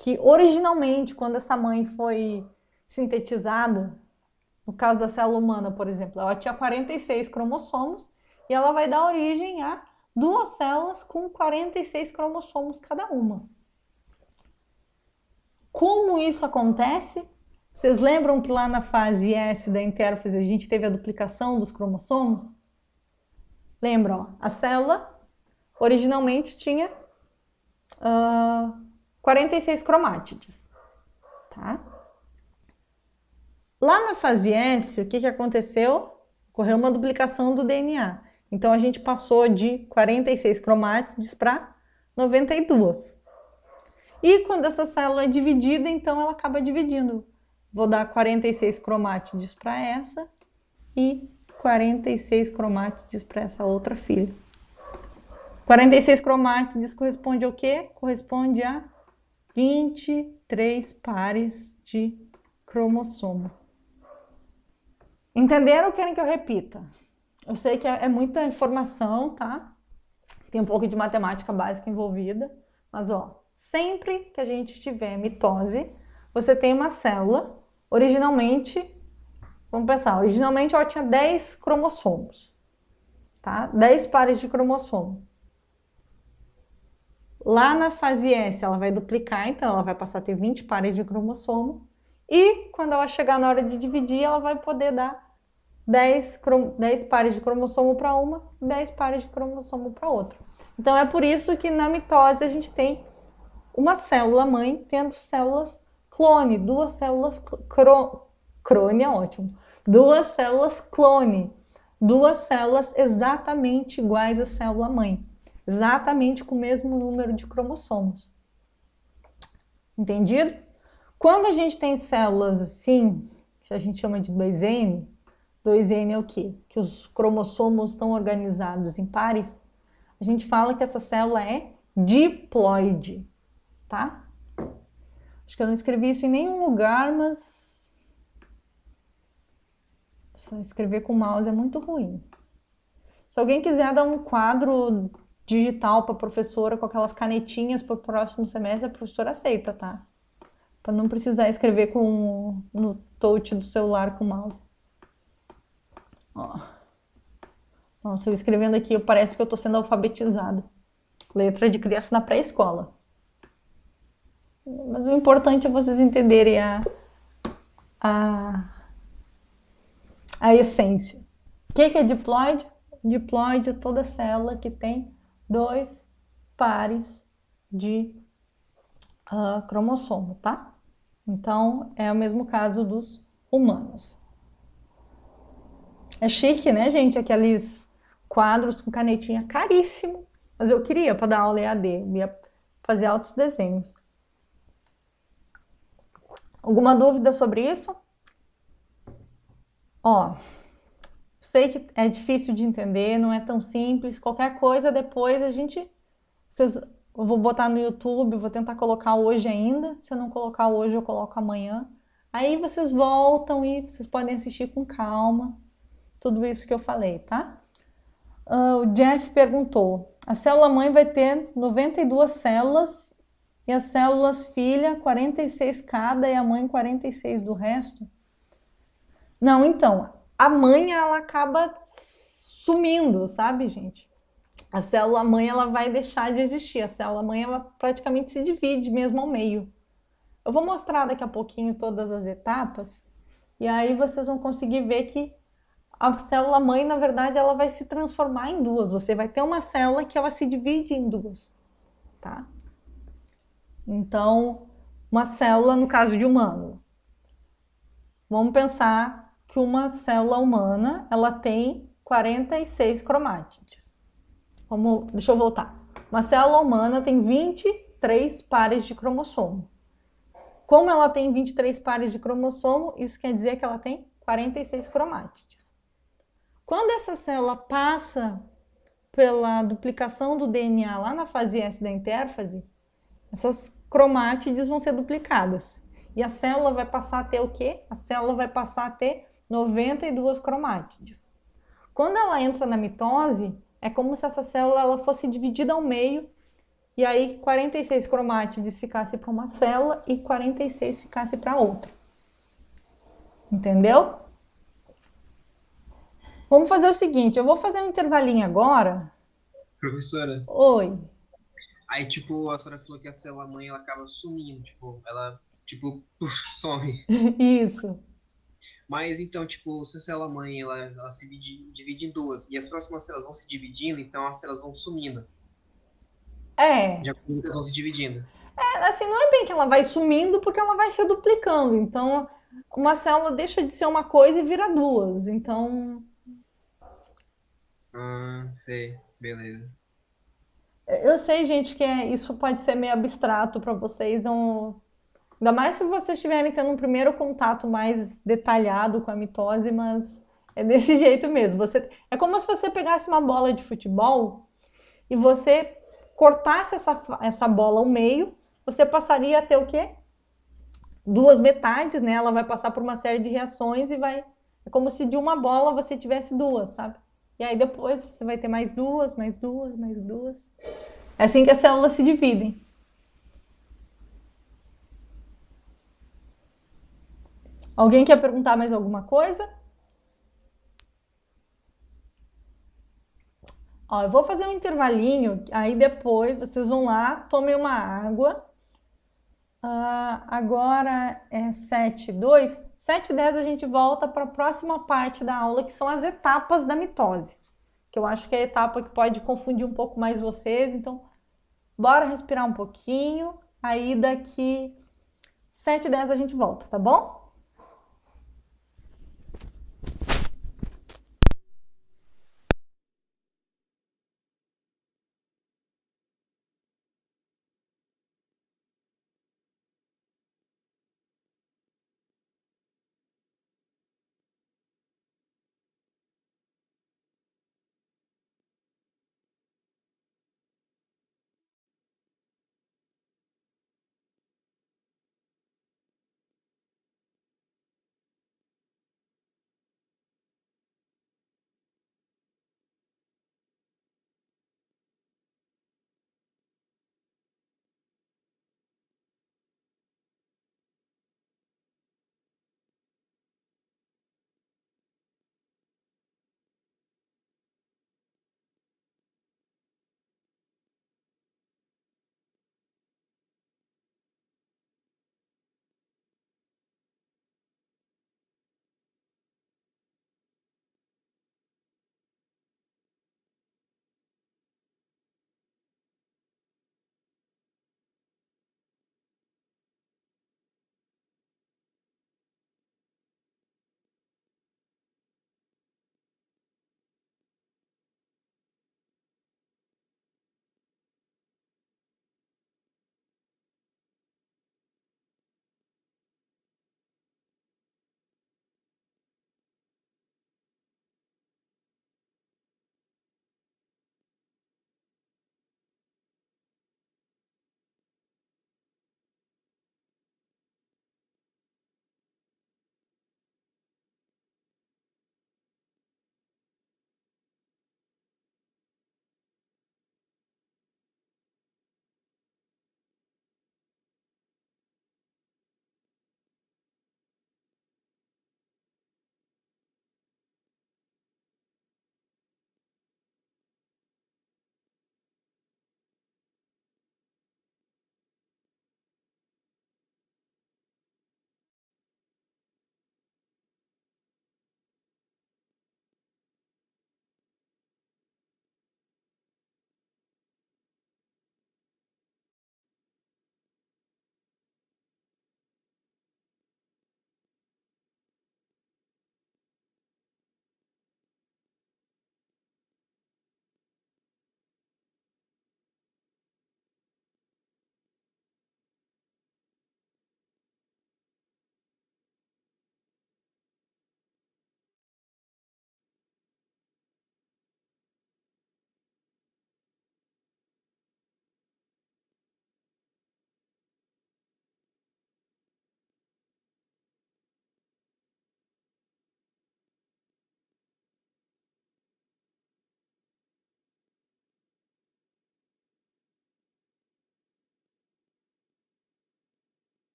que originalmente, quando essa mãe foi sintetizada, no caso da célula humana, por exemplo, ela tinha 46 cromossomos e ela vai dar origem a duas células com 46 cromossomos cada uma. Como isso acontece? Vocês lembram que lá na fase S da intérfase a gente teve a duplicação dos cromossomos? Lembram? A célula originalmente tinha 46 cromátides, tá? Lá na fase S, o que aconteceu? Ocorreu uma duplicação do DNA. Então, a gente passou de 46 cromátides para 92. E quando essa célula é dividida, então ela acaba dividindo. Vou dar 46 cromátides para essa e 46 cromátides para essa outra filha. 46 cromátides corresponde ao quê? Corresponde a 23 pares de cromossomo. Entenderam ou querem que eu repita? Eu sei que é muita informação, tá? Tem um pouco de matemática básica envolvida, mas ó, sempre que a gente tiver mitose, você tem uma célula, originalmente, vamos pensar, originalmente ela tinha 10 cromossomos, tá? 10 pares de cromossomo. Lá na fase S ela vai duplicar, então ela vai passar a ter 20 pares de cromossomo. E quando ela chegar na hora de dividir, ela vai poder dar 10 pares de cromossomo para uma, 10 pares de cromossomo para outra. Então é por isso que na mitose a gente tem uma célula mãe tendo células clone, duas células crone é ótimo. Duas células clone, duas células exatamente iguais à célula mãe. Exatamente com o mesmo número de cromossomos. Entendido? Quando a gente tem células assim, que a gente chama de 2N, 2N é o quê? Que os cromossomos estão organizados em pares, a gente fala que essa célula é diploide, tá? Acho que eu não escrevi isso em nenhum lugar, mas Só escrever com mouse é muito ruim. Se alguém quiser dar um quadro digital para a professora com aquelas canetinhas para o próximo semestre, a professora aceita, tá? Para não precisar escrever no touch do celular com mouse. Ó. Nossa, eu escrevendo aqui, parece que eu estou sendo alfabetizada. Letra de criança na pré-escola. Mas o importante é vocês entenderem a, a essência. O que é diploide? Diploide é toda célula que tem 2 pares de cromossomo, tá? Então, é o mesmo caso dos humanos. É chique, né, gente? Aqueles quadros com canetinha caríssimo. Mas eu queria para dar aula EAD, eu ia fazer altos desenhos. Alguma dúvida sobre isso? Ó, sei que é difícil de entender, não é tão simples. Qualquer coisa depois eu vou botar no YouTube, vou tentar colocar hoje ainda. Se eu não colocar hoje, eu coloco amanhã. Aí vocês voltam e vocês podem assistir com calma tudo isso que eu falei, tá? O Jeff perguntou: a célula mãe vai ter 92 células e as células filha 46 cada e a mãe 46 do resto? Não, então, a mãe ela acaba sumindo, sabe, gente? A célula mãe ela vai deixar de existir. A célula mãe ela praticamente se divide mesmo ao meio. Eu vou mostrar daqui a pouquinho todas as etapas e aí vocês vão conseguir ver que a célula mãe, na verdade, ela vai se transformar em duas. Você vai ter uma célula que ela se divide em duas, tá? Então, uma célula, no caso de humano, vamos pensar que uma célula humana, ela tem 46 cromátides. Deixa eu voltar. Uma célula humana tem 23 pares de cromossomo. Como ela tem 23 pares de cromossomo, isso quer dizer que ela tem 46 cromátides. Quando essa célula passa pela duplicação do DNA lá na fase S da intérfase, essas cromátides vão ser duplicadas. E a célula vai passar a ter o quê? A célula vai passar a ter 92 cromátides. Quando ela entra na mitose, é como se essa célula ela fosse dividida ao meio e aí 46 cromátides ficasse para uma célula e 46 ficasse para outra. Entendeu? Vamos fazer o seguinte, eu vou fazer um intervalinho agora. Professora, Oi. aí tipo, a senhora falou que a célula mãe ela acaba sumindo, tipo, ela tipo, puf, some. Isso. Mas então, tipo, se a célula mãe ela se divide em duas e as próximas células vão se dividindo, então as células vão sumindo. É, Já que elas vão se dividindo. assim, não é bem que ela vai sumindo porque ela vai se duplicando. Então, uma célula deixa de ser uma coisa e vira duas. Então, Sei, beleza. eu sei, gente, que isso pode ser meio abstrato para vocês. Não... Ainda mais se vocês estiverem tendo um primeiro contato mais detalhado com a mitose, mas é desse jeito mesmo. É como se você pegasse uma bola de futebol e você cortasse essa bola ao meio, você passaria a ter o quê? Duas metades, né? Ela vai passar por uma série de reações e vai. É como se de uma bola você tivesse duas, sabe? E aí depois você vai ter mais duas, mais duas, mais duas. É assim que as células se dividem. Alguém quer perguntar mais alguma coisa? Ó, eu vou fazer um intervalinho, aí depois vocês vão lá, tomem uma água. Agora é 7:02. 7:10 a gente volta para a próxima parte da aula, que são as etapas da mitose. Que eu acho que é a etapa que pode confundir um pouco mais vocês. Então, bora respirar um pouquinho. Aí daqui 7:10 a gente volta, tá bom?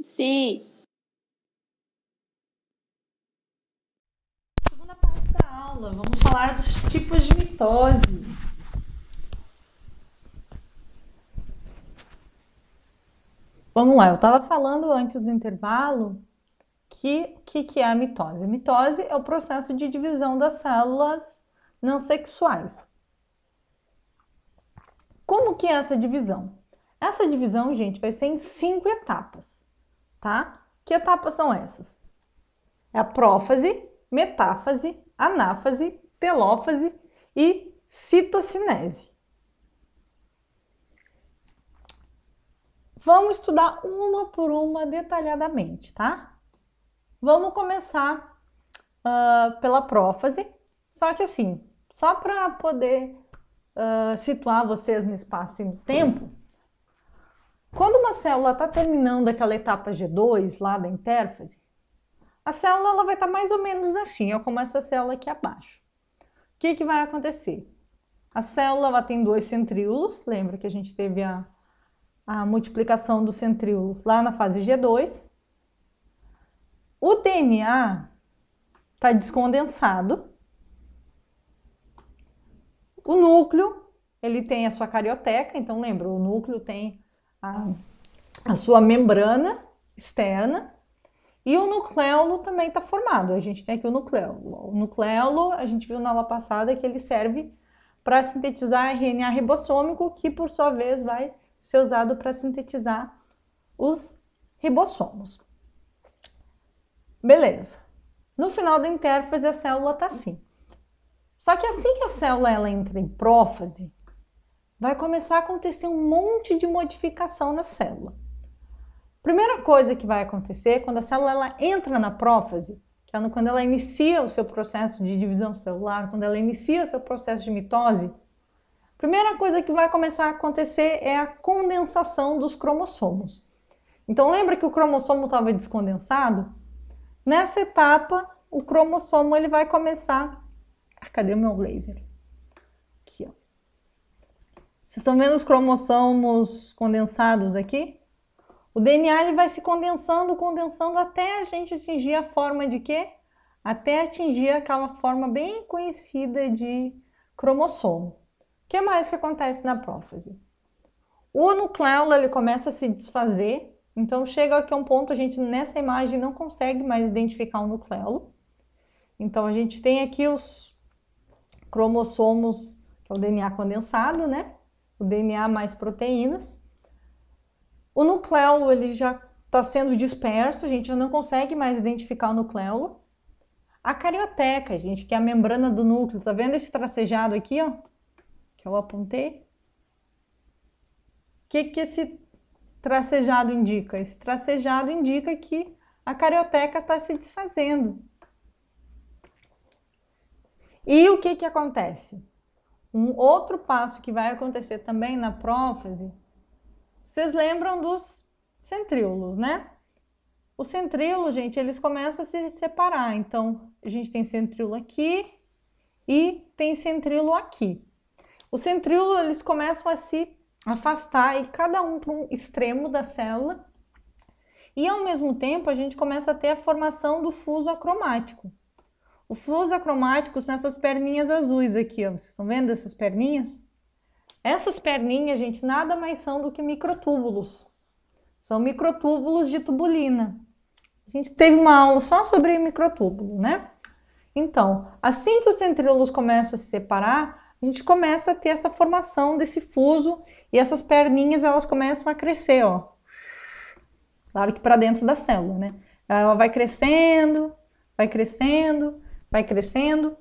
Sim. Segunda parte da aula, vamos falar dos tipos de mitose. Vamos lá, eu estava falando antes do intervalo que é a mitose. A mitose é o processo de divisão das células não sexuais. Como que é essa divisão? Essa divisão, gente, vai ser em 5 etapas, tá? Que etapas são essas? É a prófase, metáfase, anáfase, telófase e citocinese. Vamos estudar uma por uma detalhadamente, tá? Vamos começar pela prófase, só que assim, só para poder situar vocês no espaço e no tempo, quando uma célula está terminando aquela etapa G2 lá da intérfase, a célula ela vai estar mais ou menos assim, ó, como essa célula aqui abaixo. O que vai acontecer? A célula ela tem 2 centríolos, lembra que a gente teve a multiplicação dos centríolos lá na fase G2. O DNA está descondensado. O núcleo, ele tem a sua carioteca, então lembra, o núcleo tem a sua membrana externa e o nucleolo também está formado. A gente tem aqui o nucleolo. O nucleolo, a gente viu na aula passada que ele serve para sintetizar RNA ribossômico, que por sua vez vai ser usado para sintetizar os ribossomos. Beleza. No final da intérfase, a célula está assim. Só que assim que a célula ela entra em prófase, vai começar a acontecer um monte de modificação na célula. Primeira coisa que vai acontecer quando a célula ela entra na prófase, que é quando ela inicia o seu processo de divisão celular, quando ela inicia o seu processo de mitose, primeira coisa que vai começar a acontecer é a condensação dos cromossomos. Então lembra que o cromossomo estava descondensado? Nessa etapa, o cromossomo ele vai começar... Cadê o meu laser? Aqui, ó. Vocês estão vendo os cromossomos condensados aqui? O DNA ele vai se condensando até a gente atingir a forma de quê? Até atingir aquela forma bem conhecida de cromossomo. O que mais que acontece na prófase? O nucleolo ele começa a se desfazer, então chega aqui a um ponto, a gente nessa imagem não consegue mais identificar o nucleolo. Então a gente tem aqui os cromossomos, que é o DNA condensado, né? O DNA mais proteínas. O nucleolo ele já está sendo disperso, a gente já não consegue mais identificar o nucleolo. A carioteca, gente, que é a membrana do núcleo, tá vendo esse tracejado aqui, ó? Que eu apontei. O que esse tracejado indica? Esse tracejado indica que a carioteca está se desfazendo. E o que acontece? Um outro passo que vai acontecer também na prófase, vocês lembram dos centríolos, né? Os centríolos, gente, eles começam a se separar. Então, a gente tem centríolo aqui e tem centríolo aqui. Os centríolos, eles começam a se afastar e cada um para um extremo da célula. E, ao mesmo tempo, a gente começa a ter a formação do fuso acromático. O fuso acromático são essas perninhas azuis aqui, ó. Vocês estão vendo essas perninhas? Essas perninhas, gente, nada mais são do que microtúbulos. São microtúbulos de tubulina. A gente teve uma aula só sobre microtúbulo, né? Então, assim que os centríolos começam a se separar, a gente começa a ter essa formação desse fuso e essas perninhas, elas começam a crescer, ó. Claro que para dentro da célula, né? Ela vai crescendo, vai crescendo, vai crescendo.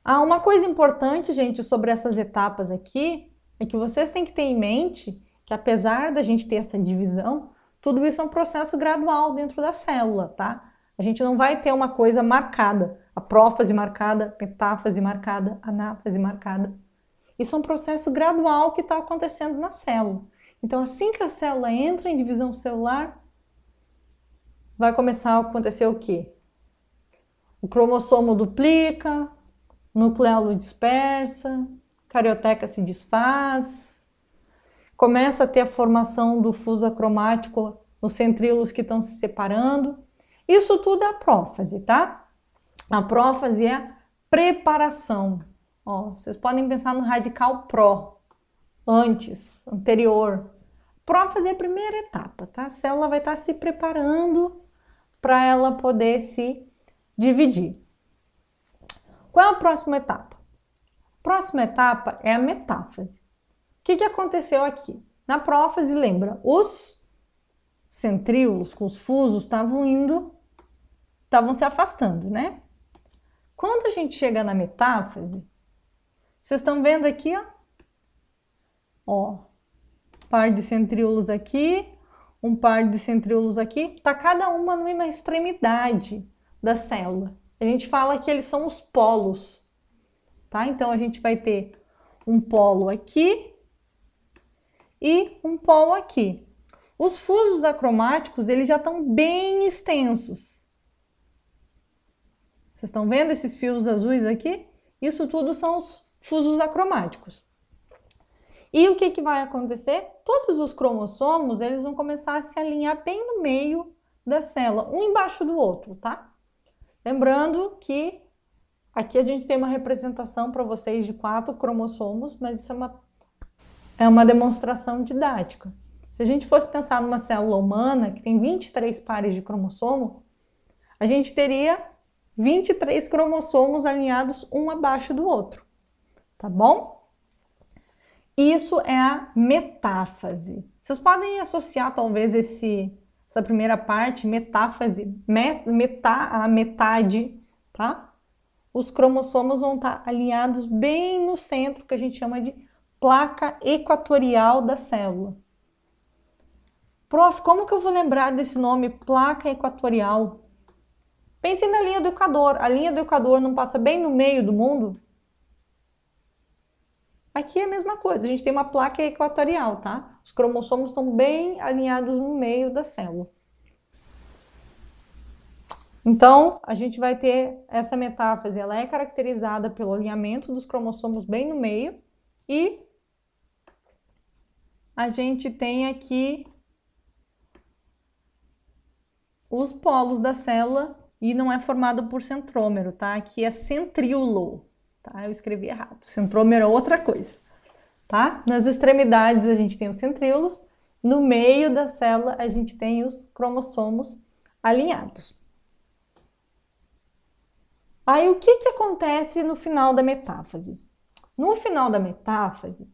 Uma coisa importante, gente, sobre essas etapas aqui, é que vocês têm que ter em mente que apesar da gente ter essa divisão, tudo isso é um processo gradual dentro da célula, tá? A gente não vai ter uma coisa marcada, a prófase marcada, metáfase marcada, anáfase marcada. Isso é um processo gradual que está acontecendo na célula. Então, assim que a célula entra em divisão celular, vai começar a acontecer o quê? O cromossomo duplica, o nucleolo dispersa, a carioteca se desfaz, começa a ter a formação do fuso acromático nos centríolos que estão se separando. Isso tudo é a prófase, tá? A prófase é a preparação. Ó, vocês podem pensar no radical pró, antes, anterior. Prófase é a primeira etapa, tá? A célula vai estar se preparando para ela poder se dividir. Qual é a próxima etapa? A próxima etapa é a metáfase. O que aconteceu aqui? Na prófase, lembra, os centríolos com os fusos estavam se afastando, né? Quando a gente chega na metáfase, vocês estão vendo aqui, ó, par de centríolos aqui, um par de centríolos aqui, tá cada uma numa extremidade da célula. A gente fala que eles são os polos, tá? Então a gente vai ter um polo aqui e um polo aqui. Os fusos acromáticos, eles já estão bem extensos. Vocês estão vendo esses fios azuis aqui? Isso tudo são os fusos acromáticos. E o que vai acontecer? Todos os cromossomos, eles vão começar a se alinhar bem no meio da célula, um embaixo do outro, tá? Lembrando que aqui a gente tem uma representação para vocês de 4 cromossomos, mas isso é uma demonstração didática. Se a gente fosse pensar numa célula humana, que tem 23 pares de cromossomo, a gente teria 23 cromossomos alinhados um abaixo do outro, tá bom? Isso é a metáfase. Vocês podem associar talvez essa primeira parte, metáfase, a metade, tá? Os cromossomos vão estar alinhados bem no centro, que a gente chama de placa equatorial da célula. Prof, como que eu vou lembrar desse nome, placa equatorial? Pensem na linha do Equador. A linha do Equador não passa bem no meio do mundo? Aqui é a mesma coisa, a gente tem uma placa equatorial, tá? Os cromossomos estão bem alinhados no meio da célula. Então, a gente vai ter essa metáfase, ela é caracterizada pelo alinhamento dos cromossomos bem no meio e a gente tem aqui os polos da célula e não é formado por centrômero, tá? Aqui é centríolo, tá? Eu escrevi errado. Centrômero é outra coisa, tá? Nas extremidades a gente tem os centríolos, no meio da célula a gente tem os cromossomos alinhados. Aí o que acontece no final da metáfase? No final da metáfase,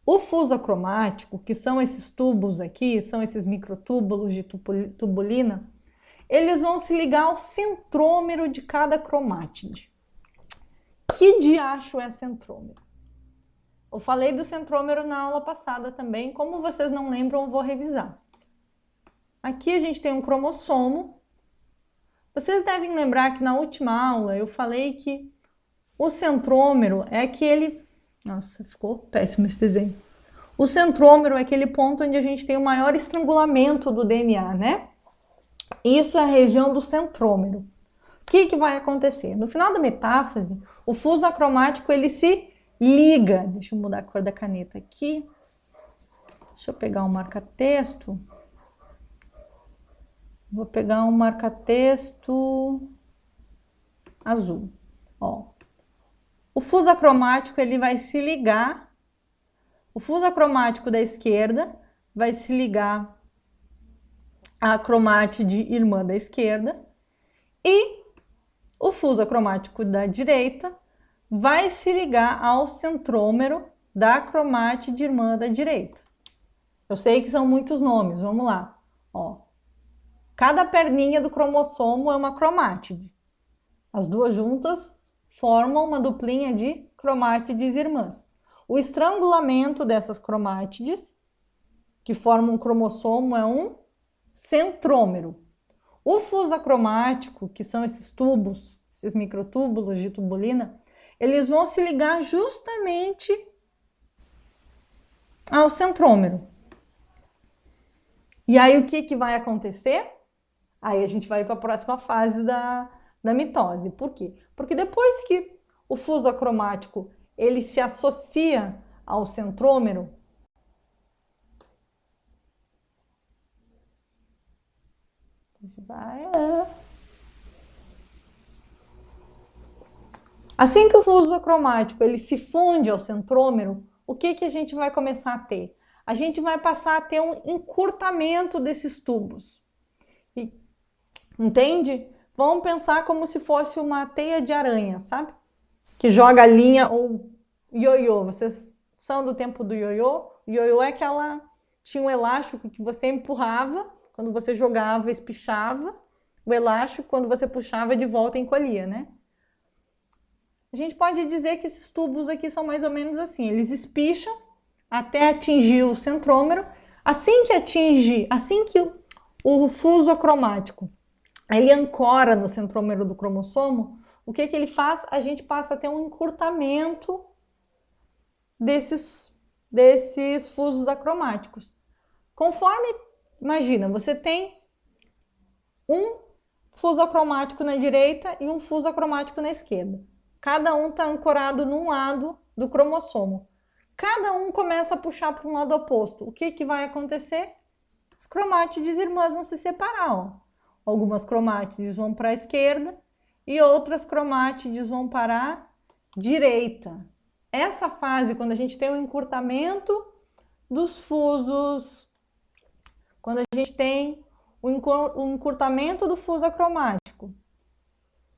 o fuso acromático, que são esses tubos aqui, são esses microtúbulos de tubulina, eles vão se ligar ao centrômero de cada cromátide. Que diacho é centrômero? Eu falei do centrômero na aula passada também, como vocês não lembram, eu vou revisar. Aqui a gente tem um cromossomo. Vocês devem lembrar que na última aula eu falei que o centrômero é aquele... Nossa, ficou péssimo esse desenho. O centrômero é aquele ponto onde a gente tem o maior estrangulamento do DNA, né? Isso é a região do centrômero. O que vai acontecer? No final da metáfase, o fuso acromático ele se liga. Deixa eu mudar a cor da caneta aqui. Deixa eu pegar um marca-texto. Vou pegar um marca-texto azul. Ó. O fuso acromático ele vai se ligar. O fuso acromático da esquerda vai se ligar à cromátide irmã da esquerda e o fuso acromático da direita vai se ligar ao centrômero da cromátide irmã da direita. Eu sei que são muitos nomes, vamos lá. Ó. Cada perninha do cromossomo é uma cromátide. As duas juntas formam uma duplinha de cromátides irmãs. O estrangulamento dessas cromátides, que formam um cromossomo, é um centrômero. O fuso acromático, que são esses tubos, esses microtúbulos de tubulina, eles vão se ligar justamente ao centrômero. E aí o que vai acontecer? Aí a gente vai para a próxima fase da mitose. Por quê? Porque depois que o fuso acromático ele se associa ao centrômero, Assim que o fuso acromático ele se funde ao centrômero, o que a gente vai começar a ter? A gente vai passar a ter um encurtamento desses tubos. Entende? Vamos pensar como se fosse uma teia de aranha, sabe? Que joga a linha ou ioiô. Vocês são do tempo do ioiô? O ioiô é aquela... Tinha um elástico que você empurrava, quando você jogava, espichava. O elástico, quando você puxava de volta, encolhia, né? A gente pode dizer que esses tubos aqui são mais ou menos assim. Eles espicham até atingir o centrômero. Assim que o fuso acromático ele ancora no centrômero do cromossomo, o que ele faz? A gente passa a ter um encurtamento desses fusos acromáticos. Conforme, imagina, você tem um fuso acromático na direita e um fuso acromático na esquerda. Cada um está ancorado num lado do cromossomo. Cada um começa a puxar para um lado oposto. O que vai acontecer? As cromátides irmãs vão se separar. Ó. Algumas cromátides vão para a esquerda e outras cromátides vão para a direita. Essa fase, quando a gente tem o encurtamento dos fusos, quando a gente tem o encurtamento do fuso acromático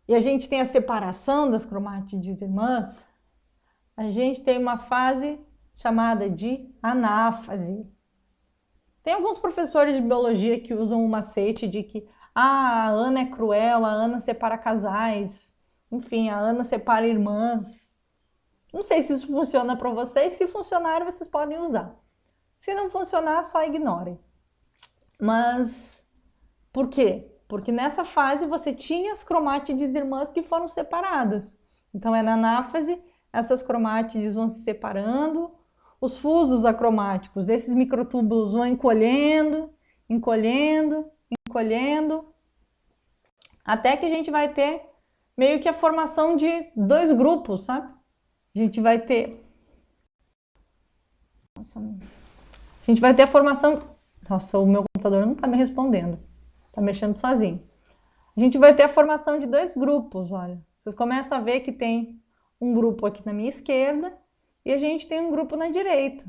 e a gente tem a separação das cromátides irmãs, a gente tem uma fase chamada de anáfase. Tem alguns professores de biologia que usam um macete de que a Ana é cruel, a Ana separa casais, enfim, a Ana separa irmãs. Não sei se isso funciona para vocês, se funcionar vocês podem usar. Se não funcionar, só ignorem. Mas por quê? Porque nessa fase você tinha as cromátides irmãs que foram separadas. Então é na anáfase, essas cromátides vão se separando, os fusos acromáticos desses microtúbulos vão encolhendo, encolhendo, encolhendo, até que a gente vai ter meio que a formação de dois grupos, sabe? A gente vai ter... A gente vai ter a formação... Nossa, o meu computador não está me respondendo. Está mexendo sozinho. A gente vai ter a formação de dois grupos, olha. Vocês começam a ver que tem um grupo aqui na minha esquerda e a gente tem um grupo na direita.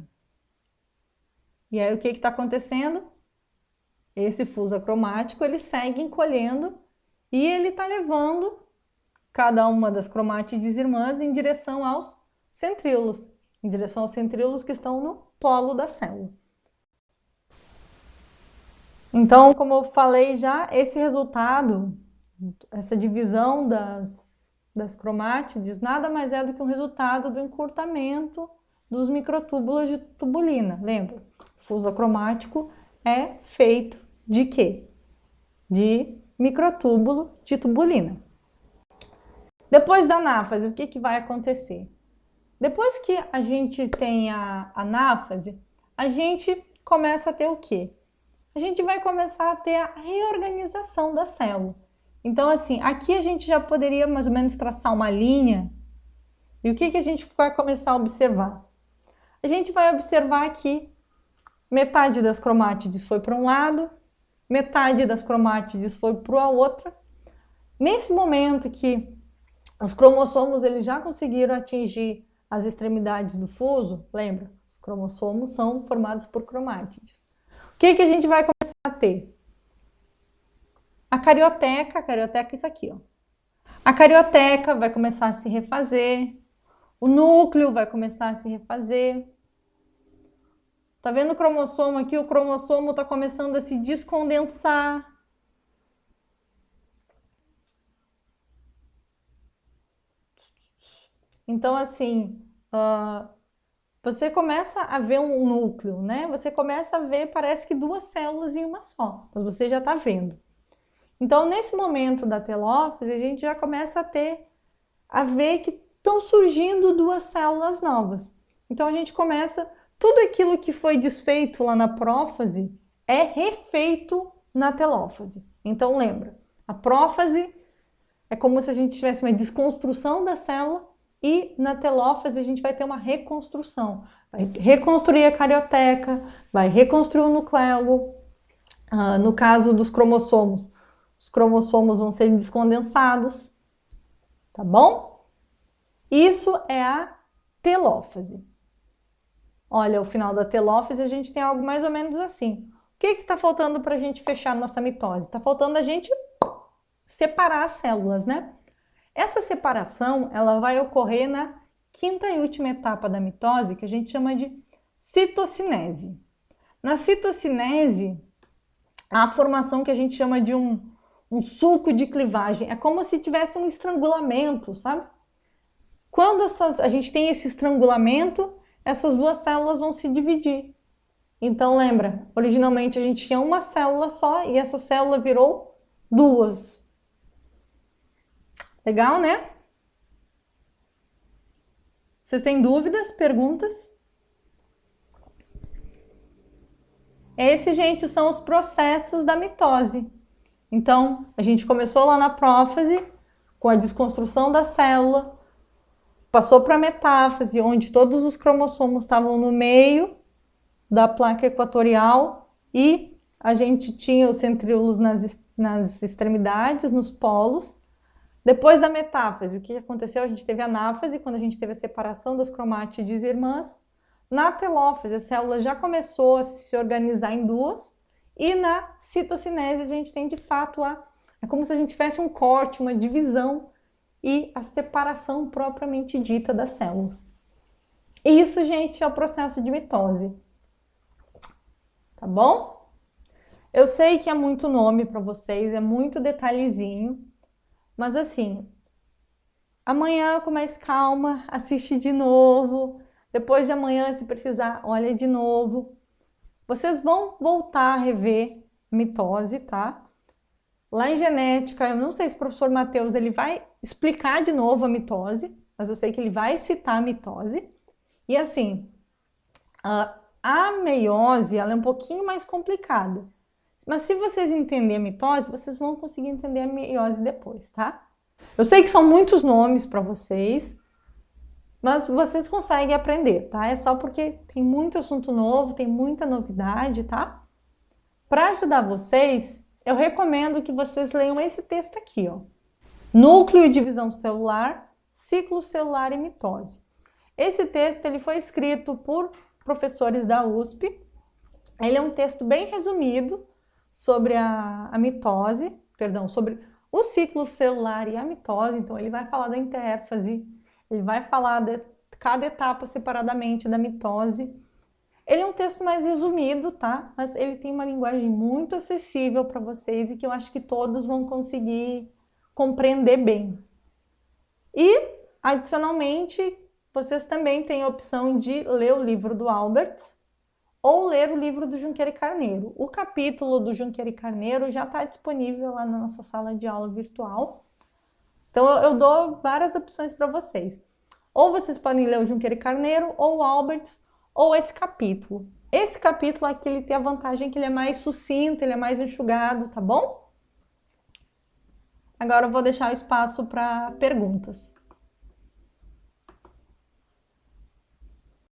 E aí o que está acontecendo? Esse fuso acromático, ele segue encolhendo e ele está levando cada uma das cromátides irmãs em direção aos centríolos, em direção aos centríolos que estão no polo da célula. Então, como eu falei já, esse resultado, essa divisão das cromátides, nada mais é do que um resultado do encurtamento dos microtúbulos de tubulina. Lembra? O fuso acromático é feito de quê? De microtúbulo de tubulina. Depois da anáfase, o que vai acontecer? Depois que a gente tem a anáfase, a gente começa a ter o quê? A gente vai começar a ter a reorganização da célula. Então, assim, aqui a gente já poderia mais ou menos traçar uma linha. E o que a gente vai começar a observar? A gente vai observar que metade das cromátides foi para um lado, metade das cromátides foi para a outra. Nesse momento que os cromossomos eles já conseguiram atingir as extremidades do fuso, lembra? Os cromossomos são formados por cromátides. O que a gente vai começar a ter? A carioteca é isso aqui, ó. A carioteca vai começar a se refazer, o núcleo vai começar a se refazer. Tá vendo o cromossomo aqui? O cromossomo está começando a se descondensar. Então, assim, você começa a ver um núcleo, né? Você começa a ver, parece que duas células em uma só, mas você já está vendo. Então, nesse momento da telófase, a gente já começa a ver que estão surgindo duas células novas. Então, a gente começa, tudo aquilo que foi desfeito lá na prófase é refeito na telófase. Então, lembra, a prófase é como se a gente tivesse uma desconstrução da célula e na telófase a gente vai ter uma reconstrução. Vai reconstruir a carioteca, vai reconstruir o nucleolo. No caso dos cromossomos, os cromossomos vão ser descondensados, tá bom? Isso é a telófase. Olha, ao final da telófase a gente tem algo mais ou menos assim. O que está faltando para a gente fechar nossa mitose? Está faltando a gente separar as células, né? Essa separação, ela vai ocorrer na quinta e última etapa da mitose, que a gente chama de citocinese. Na citocinese, há a formação que a gente chama de um sulco de clivagem. É como se tivesse um estrangulamento, sabe? Quando a gente tem esse estrangulamento, essas duas células vão se dividir. Então, lembra, originalmente a gente tinha uma célula só e essa célula virou duas. Legal, né? Vocês têm dúvidas, perguntas? Esses, gente, são os processos da mitose. Então, a gente começou lá na prófase, com a desconstrução da célula, passou para a metáfase, onde todos os cromossomos estavam no meio da placa equatorial e a gente tinha os centríolos nas extremidades, nos polos. Depois da metáfase, o que aconteceu? A gente teve a anáfase, quando a gente teve a separação das cromátides irmãs. Na telófase, a célula já começou a se organizar em duas. E na citocinese, a gente tem de fato é como se a gente tivesse um corte, uma divisão e a separação propriamente dita das células. E isso, gente, é o processo de mitose. Tá bom? Eu sei que é muito nome para vocês, é muito detalhezinho. Mas assim, amanhã com mais calma, assiste de novo. Depois de amanhã, se precisar, olha de novo. Vocês vão voltar a rever mitose, tá? Lá em genética, eu não sei se o professor Matheus ele vai explicar de novo a mitose, mas eu sei que ele vai citar a mitose. E assim, a meiose ela é um pouquinho mais complicada. Mas se vocês entenderem a mitose, vocês vão conseguir entender a meiose depois, tá? Eu sei que são muitos nomes para vocês, mas vocês conseguem aprender, tá? É só porque tem muito assunto novo, tem muita novidade, tá? Para ajudar vocês, eu recomendo que vocês leiam esse texto aqui, ó. Núcleo e divisão celular, ciclo celular e mitose. Esse texto ele foi escrito por professores da USP. Ele é um texto bem resumido sobre a mitose, perdão, sobre o ciclo celular e a mitose. Então, ele vai falar da intérfase, ele vai falar de cada etapa separadamente da mitose. Ele é um texto mais resumido, tá? Mas ele tem uma linguagem muito acessível para vocês e que eu acho que todos vão conseguir compreender bem. E, adicionalmente, vocês também têm a opção de ler o livro do Albert ou ler o livro do Junqueira e Carneiro. O capítulo do Junqueira e Carneiro já está disponível lá na nossa sala de aula virtual. Então, eu dou várias opções para vocês. Ou vocês podem ler o Junqueira e Carneiro, ou o Albert, ou esse capítulo. Esse capítulo aqui ele tem a vantagem que ele é mais sucinto, ele é mais enxugado, tá bom? Agora eu vou deixar o espaço para perguntas.